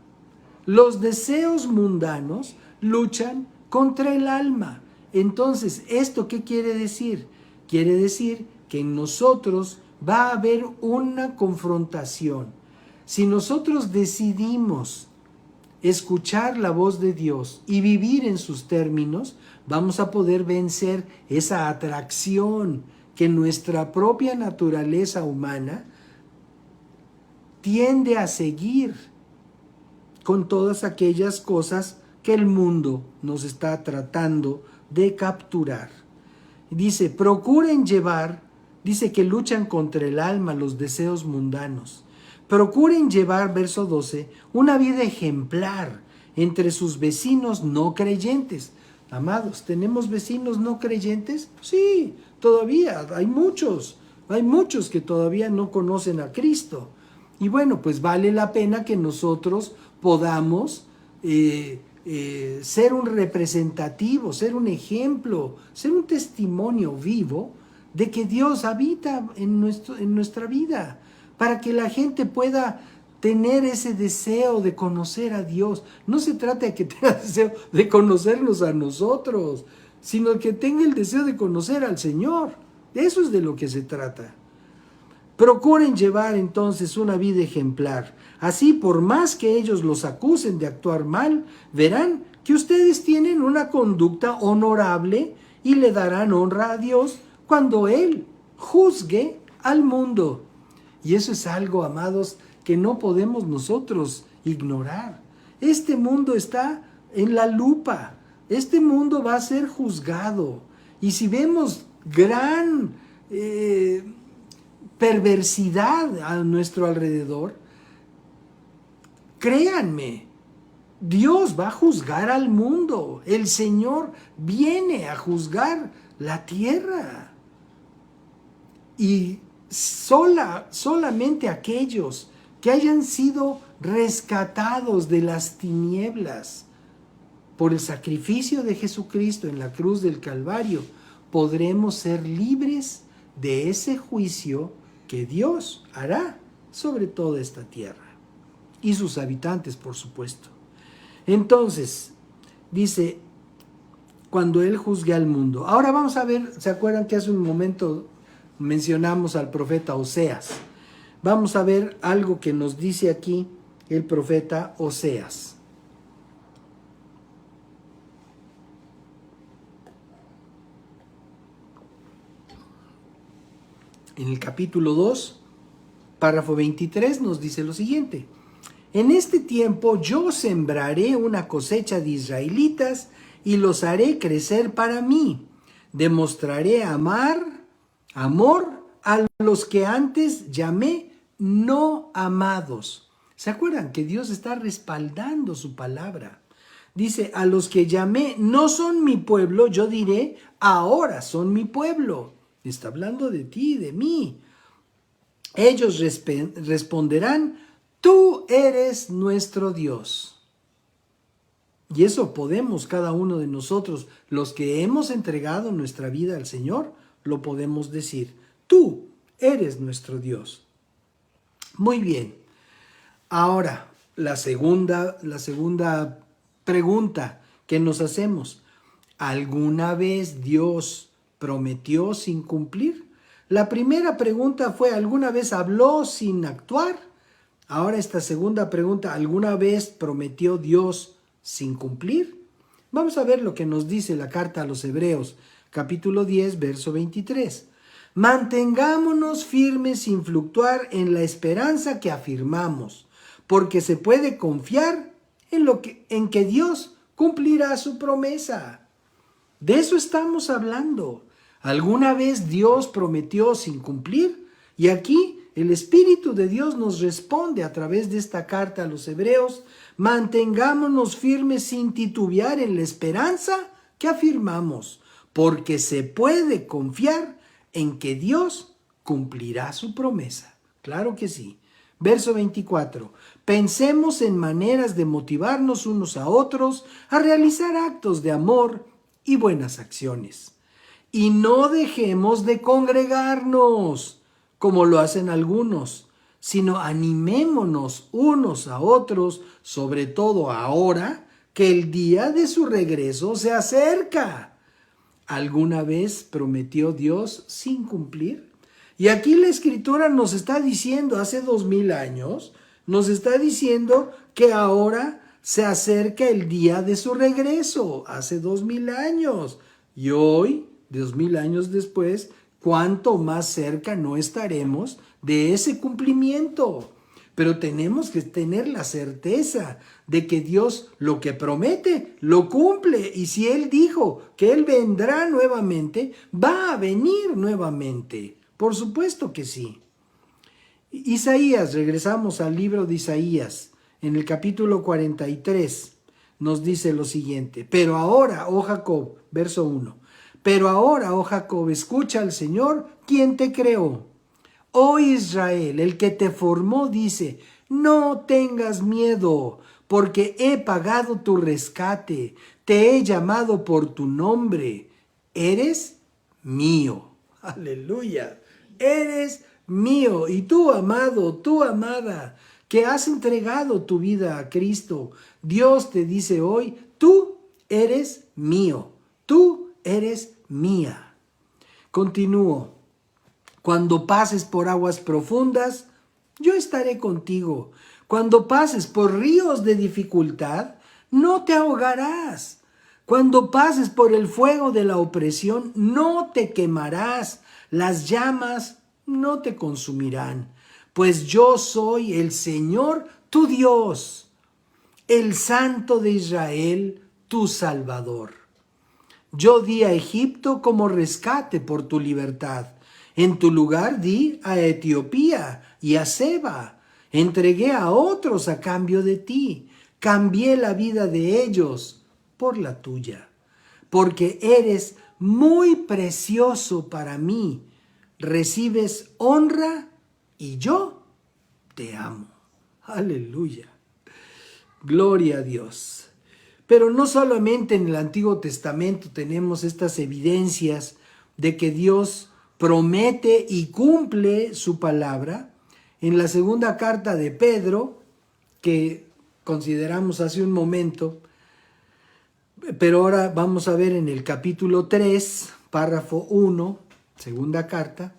Los deseos mundanos luchan contra el alma. Entonces, ¿esto qué quiere decir? Quiere decir que en nosotros va a haber una confrontación. Si nosotros decidimos escuchar la voz de Dios y vivir en sus términos, vamos a poder vencer esa atracción que nuestra propia naturaleza humana tiende a seguir con todas aquellas cosas que el mundo nos está tratando de capturar. Dice, procuren llevar, dice que luchan contra el alma, los deseos mundanos. Procuren llevar, verso 12, una vida ejemplar entre sus vecinos no creyentes. Amados, ¿tenemos vecinos no creyentes? Sí, todavía hay muchos que todavía no conocen a Cristo. Y bueno, pues vale la pena que nosotros podamos ser un representativo, ser un ejemplo, ser un testimonio vivo de que Dios habita en nuestra vida, para que la gente pueda tener ese deseo de conocer a Dios. No se trata de que tenga deseo de conocernos a nosotros, sino que tenga el deseo de conocer al Señor. Eso es de lo que se trata. Procuren llevar entonces una vida ejemplar. Así, por más que ellos los acusen de actuar mal, verán que ustedes tienen una conducta honorable y le darán honra a Dios cuando Él juzgue al mundo. Y eso es algo, amados, que no podemos nosotros ignorar. Este mundo está en la lupa Este mundo va a ser juzgado. Y si vemos gran perversidad a nuestro alrededor, créanme, Dios va a juzgar al mundo. El Señor viene a juzgar la tierra. Y solamente aquellos que hayan sido rescatados de las tinieblas por el sacrificio de Jesucristo en la cruz del Calvario, podremos ser libres de ese juicio que Dios hará sobre toda esta tierra y sus habitantes, por supuesto. Entonces, dice, cuando Él juzgue al mundo. Ahora vamos a ver, ¿se acuerdan que hace un momento mencionamos al profeta Oseas? Vamos a ver algo que nos dice aquí el profeta Oseas. En el capítulo 2, párrafo 23, nos dice lo siguiente: en este tiempo yo sembraré una cosecha de israelitas y los haré crecer para mí. Demostraré amor a los que antes llamé no amados. ¿Se acuerdan que Dios está respaldando su palabra? Dice, a los que llamé no son mi pueblo, yo diré, ahora son mi pueblo. Está hablando de ti y de mí. Ellos responderán, tú eres nuestro Dios. Y eso podemos cada uno de nosotros, los que hemos entregado nuestra vida al Señor, lo podemos decir. Tú eres nuestro Dios. Muy bien. Ahora, la segunda pregunta que nos hacemos. ¿Alguna vez Dios prometió sin cumplir? La primera pregunta fue, ¿alguna vez habló sin actuar? Ahora esta segunda pregunta, ¿alguna vez prometió Dios sin cumplir? Vamos a ver lo que nos dice la carta a los Hebreos, capítulo 10, verso 23. Mantengámonos firmes sin fluctuar en la esperanza que afirmamos, porque se puede confiar en que Dios cumplirá su promesa. De eso estamos hablando. ¿Alguna vez Dios prometió sin cumplir? Y aquí el Espíritu de Dios nos responde a través de esta carta a los Hebreos: mantengámonos firmes sin titubear en la esperanza que afirmamos, porque se puede confiar en que Dios cumplirá su promesa. Claro que sí. Verso 24. Pensemos en maneras de motivarnos unos a otros a realizar actos de amor y buenas acciones. Y no dejemos de congregarnos, como lo hacen algunos, sino animémonos unos a otros, sobre todo ahora que el día de su regreso se acerca. ¿Alguna vez prometió Dios sin cumplir? Y aquí la Escritura nos está diciendo, hace 2000 años, nos está diciendo que ahora se acerca el día de su regreso, hace 2000 años. Y hoy, 2000 años después, ¿cuánto más cerca no estaremos de ese cumplimiento? Pero tenemos que tener la certeza de que Dios lo que promete, lo cumple. Y si Él dijo que Él vendrá nuevamente, va a venir nuevamente. Por supuesto que sí. Isaías, regresamos al libro de Isaías, en el capítulo 43, nos dice lo siguiente. Pero ahora, oh Jacob, verso 1. Pero ahora, oh Jacob, escucha al Señor, quien te creó. Oh Israel, el que te formó, dice, no tengas miedo, porque he pagado tu rescate, te he llamado por tu nombre, eres mío. Aleluya. Eres mío. Y tú, amado, tú, amada, que has entregado tu vida a Cristo, Dios te dice hoy, tú eres mío, tú eres mía. Continúo. Cuando pases por aguas profundas, yo estaré contigo. Cuando pases por ríos de dificultad, no te ahogarás. Cuando pases por el fuego de la opresión, no te quemarás. Las llamas no te consumirán, pues yo soy el Señor tu Dios, el Santo de Israel, tu Salvador. Yo di a Egipto como rescate por tu libertad. En tu lugar di a Etiopía y a Seba. Entregué a otros a cambio de ti. Cambié la vida de ellos por la tuya. Porque eres muy precioso para mí. Recibes honra y yo te amo. Aleluya. Gloria a Dios. Pero no solamente en el Antiguo Testamento tenemos estas evidencias de que Dios promete y cumple su palabra. En la segunda carta de Pedro, que consideramos hace un momento, pero ahora vamos a ver en el capítulo 3, párrafo 1, segunda carta,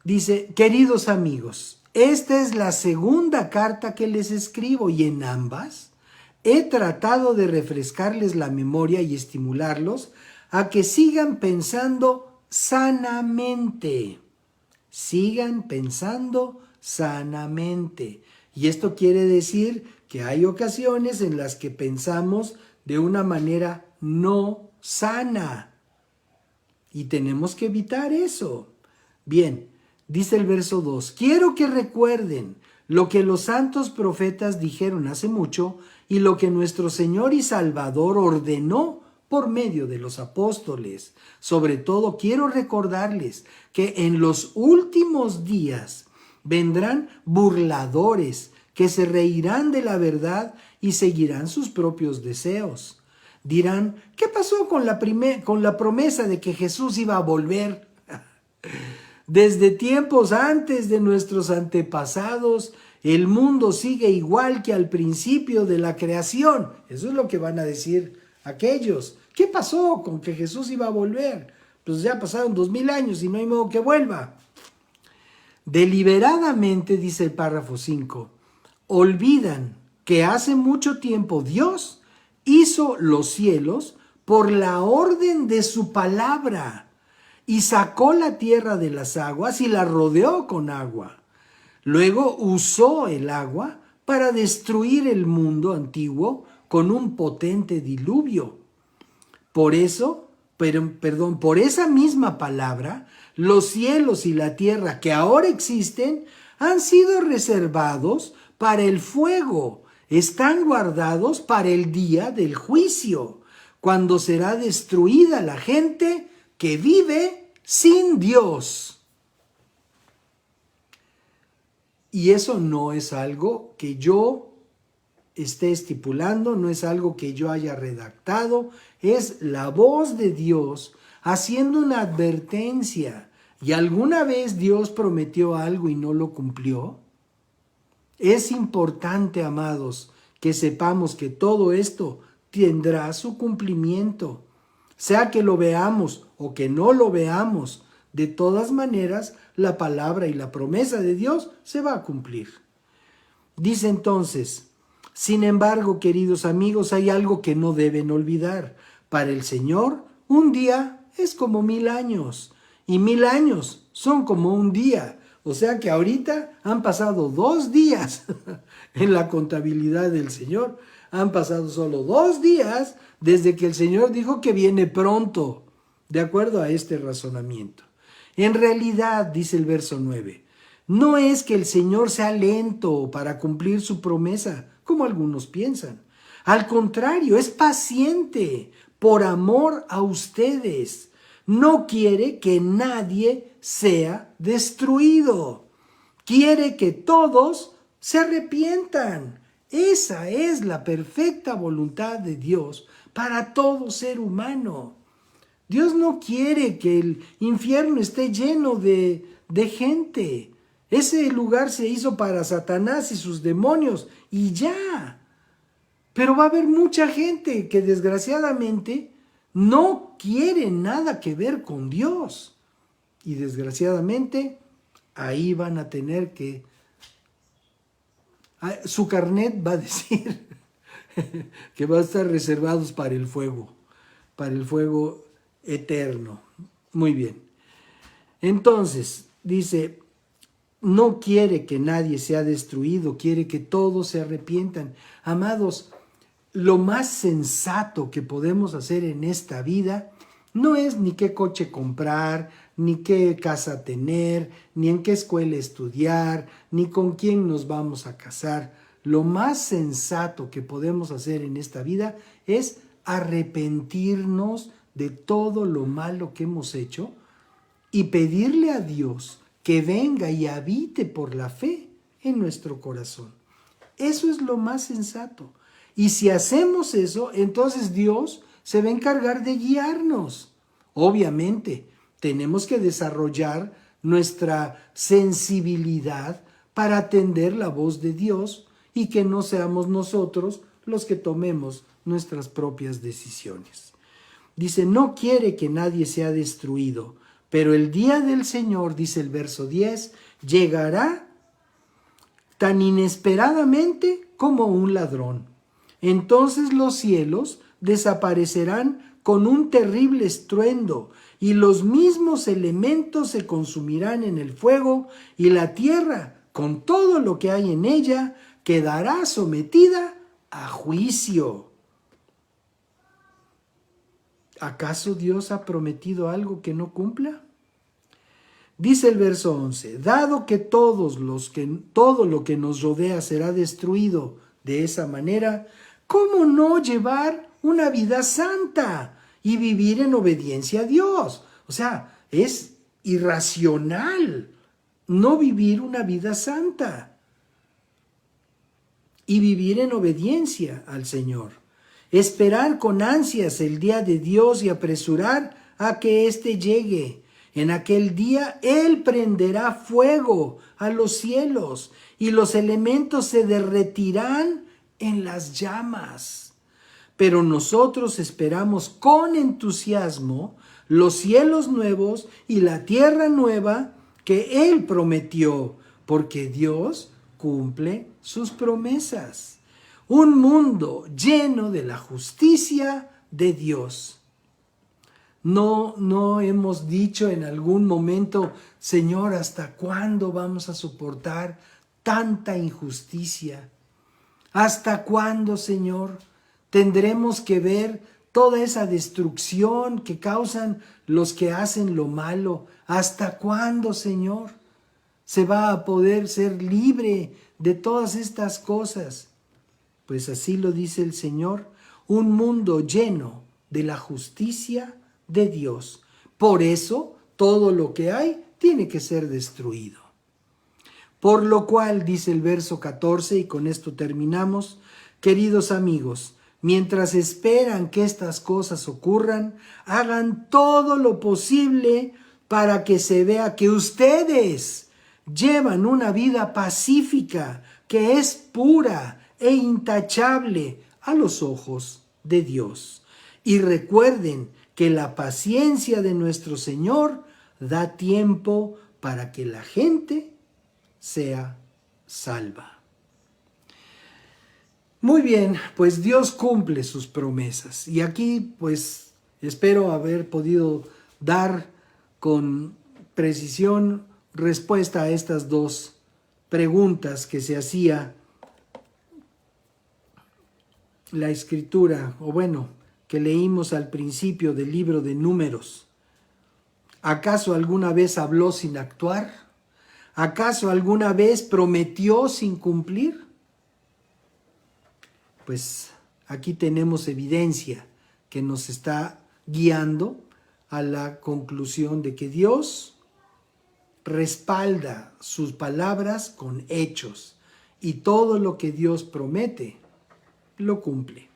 dice: queridos amigos, esta es la segunda carta que les escribo y en ambas he tratado de refrescarles la memoria y estimularlos a que sigan pensando sanamente. Sigan pensando sanamente. Y esto quiere decir que hay ocasiones en las que pensamos de una manera no sana. Y tenemos que evitar eso. Bien, dice el verso 2. Quiero que recuerden lo que los santos profetas dijeron hace mucho y lo que nuestro Señor y Salvador ordenó por medio de los apóstoles. Sobre todo quiero recordarles que en los últimos días vendrán burladores que se reirán de la verdad y seguirán sus propios deseos. Dirán: ¿qué pasó con la promesa de que Jesús iba a volver? Desde tiempos antes de nuestros antepasados, el mundo sigue igual que al principio de la creación. Eso es lo que van a decir aquellos. ¿Qué pasó con que Jesús iba a volver? Pues ya pasaron 2000 años y no hay modo que vuelva. Deliberadamente, dice el párrafo 5, olvidan que hace mucho tiempo Dios hizo los cielos por la orden de su palabra y sacó la tierra de las aguas y la rodeó con agua. Luego usó el agua para destruir el mundo antiguo con un potente diluvio. Por esa misma palabra, los cielos y la tierra que ahora existen han sido reservados para el fuego, están guardados para el día del juicio, cuando será destruida la gente que vive sin Dios. Y eso no es algo que yo esté estipulando, no es algo que yo haya redactado, es la voz de Dios haciendo una advertencia. ¿Y alguna vez Dios prometió algo y no lo cumplió? Es importante, amados, que sepamos que todo esto tendrá su cumplimiento. Sea que lo veamos o que no lo veamos, de todas maneras, la palabra y la promesa de Dios se va a cumplir. Dice entonces: sin embargo, queridos amigos, hay algo que no deben olvidar. Para el Señor, un día es como 1000 años, y 1000 años son como un día. O sea que ahorita han pasado 2 días en la contabilidad del Señor. Han pasado solo 2 días desde que el Señor dijo que viene pronto, de acuerdo a este razonamiento. En realidad, dice el verso 9, no es que el Señor sea lento para cumplir su promesa, como algunos piensan. Al contrario, es paciente por amor a ustedes. No quiere que nadie sea destruido. Quiere que todos se arrepientan. Esa es la perfecta voluntad de Dios para todo ser humano. Dios no quiere que el infierno esté lleno de gente. Ese lugar se hizo para Satanás y sus demonios y ya. Pero va a haber mucha gente que desgraciadamente no quiere nada que ver con Dios. Y desgraciadamente ahí van a tener que... Su carnet va a decir que va a estar reservados para el fuego eterno. Muy bien. Entonces, dice, no quiere que nadie sea destruido, quiere que todos se arrepientan. Amados, lo más sensato que podemos hacer en esta vida no es ni qué coche comprar, ni qué casa tener, ni en qué escuela estudiar, ni con quién nos vamos a casar. Lo más sensato que podemos hacer en esta vida es arrepentirnos de todo lo malo que hemos hecho y pedirle a Dios que venga y habite por la fe en nuestro corazón. Eso es lo más sensato. Y si hacemos eso, entonces Dios se va a encargar de guiarnos. Obviamente, tenemos que desarrollar nuestra sensibilidad para atender la voz de Dios y que no seamos nosotros los que tomemos nuestras propias decisiones. Dice, no quiere que nadie sea destruido, pero el día del Señor, dice el verso 10, llegará tan inesperadamente como un ladrón. Entonces los cielos desaparecerán con un terrible estruendo, y los mismos elementos se consumirán en el fuego, y la tierra, con todo lo que hay en ella, quedará sometida a juicio. ¿Acaso Dios ha prometido algo que no cumpla? Dice el verso 11, dado que todo lo que nos rodea será destruido de esa manera, ¿cómo no llevar una vida santa y vivir en obediencia a Dios? O sea, es irracional no vivir una vida santa y vivir en obediencia al Señor. Esperar con ansias el día de Dios y apresurar a que éste llegue. En aquel día Él prenderá fuego a los cielos y los elementos se derretirán en las llamas. Pero nosotros esperamos con entusiasmo los cielos nuevos y la tierra nueva que Él prometió, porque Dios cumple sus promesas. Un mundo lleno de la justicia de Dios. No hemos dicho en algún momento, Señor, ¿hasta cuándo vamos a soportar tanta injusticia? ¿Hasta cuándo, Señor, tendremos que ver toda esa destrucción que causan los que hacen lo malo? ¿Hasta cuándo, Señor, se va a poder ser libre de todas estas cosas? Pues así lo dice el Señor, un mundo lleno de la justicia de Dios. Por eso, todo lo que hay tiene que ser destruido. Por lo cual, dice el verso 14, y con esto terminamos, queridos amigos, mientras esperan que estas cosas ocurran, hagan todo lo posible para que se vea que ustedes llevan una vida pacífica, que es pura e intachable a los ojos de Dios. Y recuerden que la paciencia de nuestro Señor da tiempo para que la gente sea salva. Muy bien, pues Dios cumple sus promesas. Y aquí pues espero haber podido dar con precisión respuesta a estas dos preguntas que se hacía la escritura, o bueno, que leímos al principio del libro de Números. ¿Acaso alguna vez habló sin actuar? ¿Acaso alguna vez prometió sin cumplir? Pues aquí tenemos evidencia que nos está guiando a la conclusión de que Dios respalda sus palabras con hechos y todo lo que Dios promete lo cumple.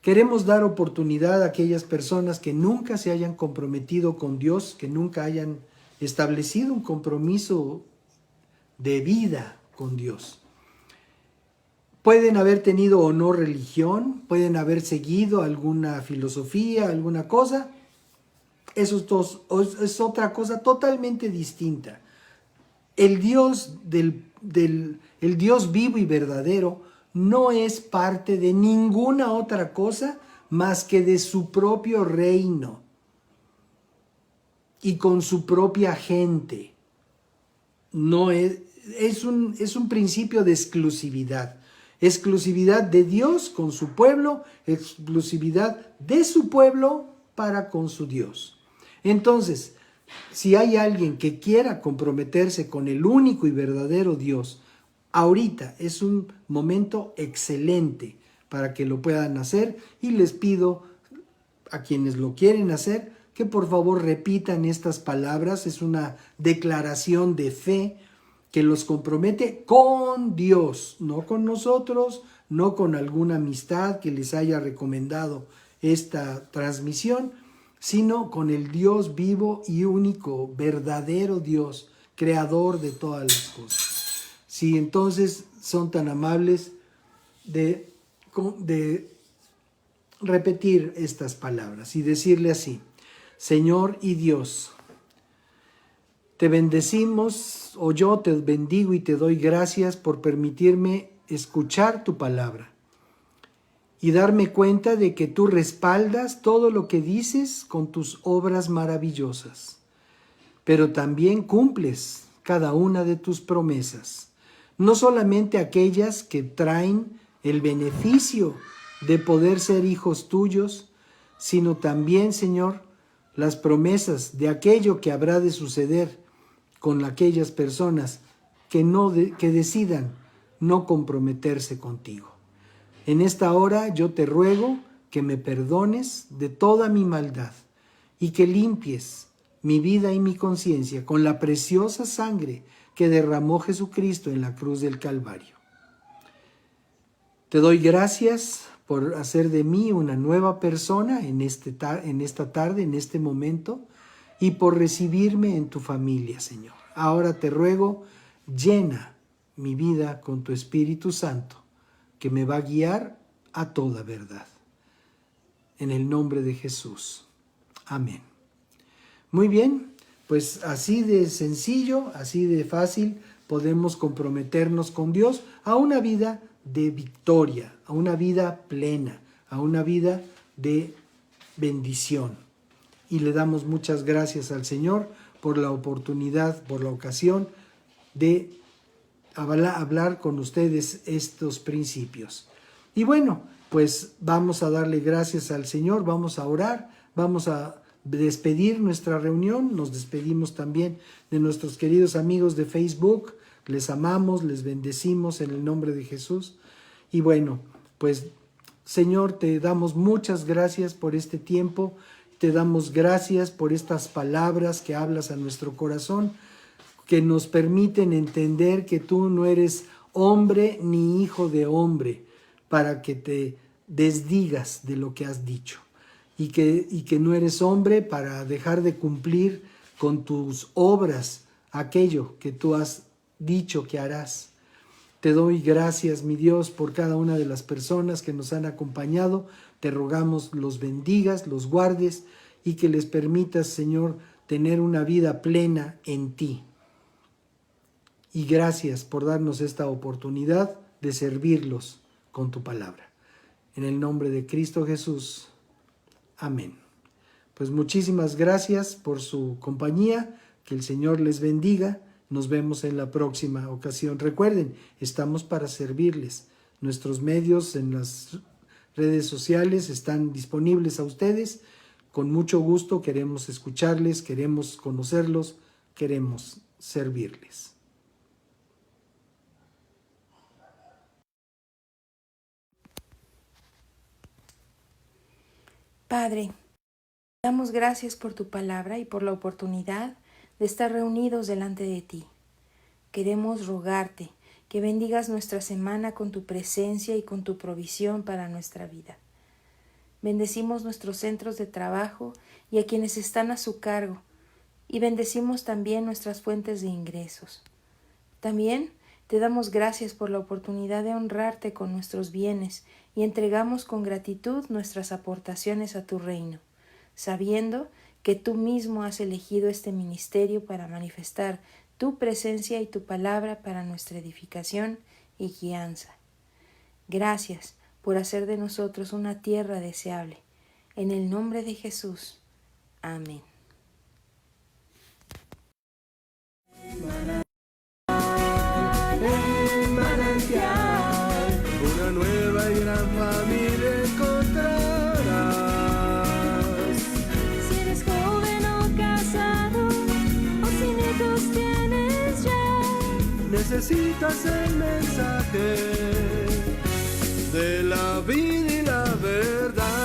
Queremos dar oportunidad a aquellas personas que nunca se hayan comprometido con Dios, que nunca hayan establecido un compromiso de vida con Dios. Pueden haber tenido o no religión, pueden haber seguido alguna filosofía, alguna cosa. Eso es otra cosa totalmente distinta. El Dios el Dios vivo y verdadero no es parte de ninguna otra cosa más que de su propio reino y con su propia gente. No es un principio de exclusividad. Exclusividad de Dios con su pueblo, exclusividad de su pueblo para con su Dios. Entonces, si hay alguien que quiera comprometerse con el único y verdadero Dios, ahorita es un momento excelente para que lo puedan hacer, y les pido a quienes lo quieren hacer que por favor repitan estas palabras. Es una declaración de fe que los compromete con Dios, no con nosotros, no con alguna amistad que les haya recomendado esta transmisión, sino con el Dios vivo y único, verdadero Dios, creador de todas las cosas. Si entonces son tan amables de repetir estas palabras y decirle así: Señor y Dios, te bendecimos, o yo te bendigo y te doy gracias por permitirme escuchar tu palabra y darme cuenta de que tú respaldas todo lo que dices con tus obras maravillosas, pero también cumples cada una de tus promesas, no solamente aquellas que traen el beneficio de poder ser hijos tuyos, sino también, Señor, las promesas de aquello que habrá de suceder con aquellas personas que decidan no comprometerse contigo. En esta hora yo te ruego que me perdones de toda mi maldad y que limpies mi vida y mi conciencia con la preciosa sangre que derramó Jesucristo en la cruz del Calvario. Te doy gracias por hacer de mí una nueva persona en esta tarde, en este momento, y por recibirme en tu familia, Señor. Ahora te ruego, llena mi vida con tu Espíritu Santo, que me va a guiar a toda verdad. En el nombre de Jesús. Amén. Muy bien, pues así de sencillo, así de fácil, podemos comprometernos con Dios a una vida de victoria, a una vida plena, a una vida de bendición. Y le damos muchas gracias al Señor por la oportunidad, por la ocasión de hablar con ustedes estos principios. Y bueno, pues vamos a darle gracias al Señor, vamos a orar, vamos a despedir nuestra reunión. Nos despedimos también de nuestros queridos amigos de Facebook. Les amamos, les bendecimos en el nombre de Jesús. Y bueno, pues Señor, te damos muchas gracias por este tiempo, te damos gracias por estas palabras que hablas a nuestro corazón, que nos permiten entender que tú no eres hombre ni hijo de hombre para que te desdigas de lo que has dicho, y que no eres hombre para dejar de cumplir con tus obras aquello que tú has dicho que harás. Te doy gracias, mi Dios, por cada una de las personas que nos han acompañado. Te rogamos los bendigas, los guardes y que les permitas, Señor, tener una vida plena en ti. Y gracias por darnos esta oportunidad de servirlos con tu palabra. En el nombre de Cristo Jesús. Amén. Pues muchísimas gracias por su compañía. Que el Señor les bendiga. Nos vemos en la próxima ocasión. Recuerden, estamos para servirles. Nuestros medios en las redes sociales están disponibles a ustedes. Con mucho gusto queremos escucharles, queremos conocerlos, queremos servirles. Padre, damos gracias por tu palabra y por la oportunidad de estar reunidos delante de ti. Queremos rogarte que bendigas nuestra semana con tu presencia y con tu provisión para nuestra vida. Bendecimos nuestros centros de trabajo y a quienes están a su cargo, y bendecimos también nuestras fuentes de ingresos. También te damos gracias por la oportunidad de honrarte con nuestros bienes y entregamos con gratitud nuestras aportaciones a tu reino, sabiendo que tú mismo has elegido este ministerio para manifestar tu presencia y tu palabra para nuestra edificación y guianza. Gracias por hacer de nosotros una tierra deseable. En el nombre de Jesús. Amén. El manantial, necesitas el mensaje de la vida y la verdad.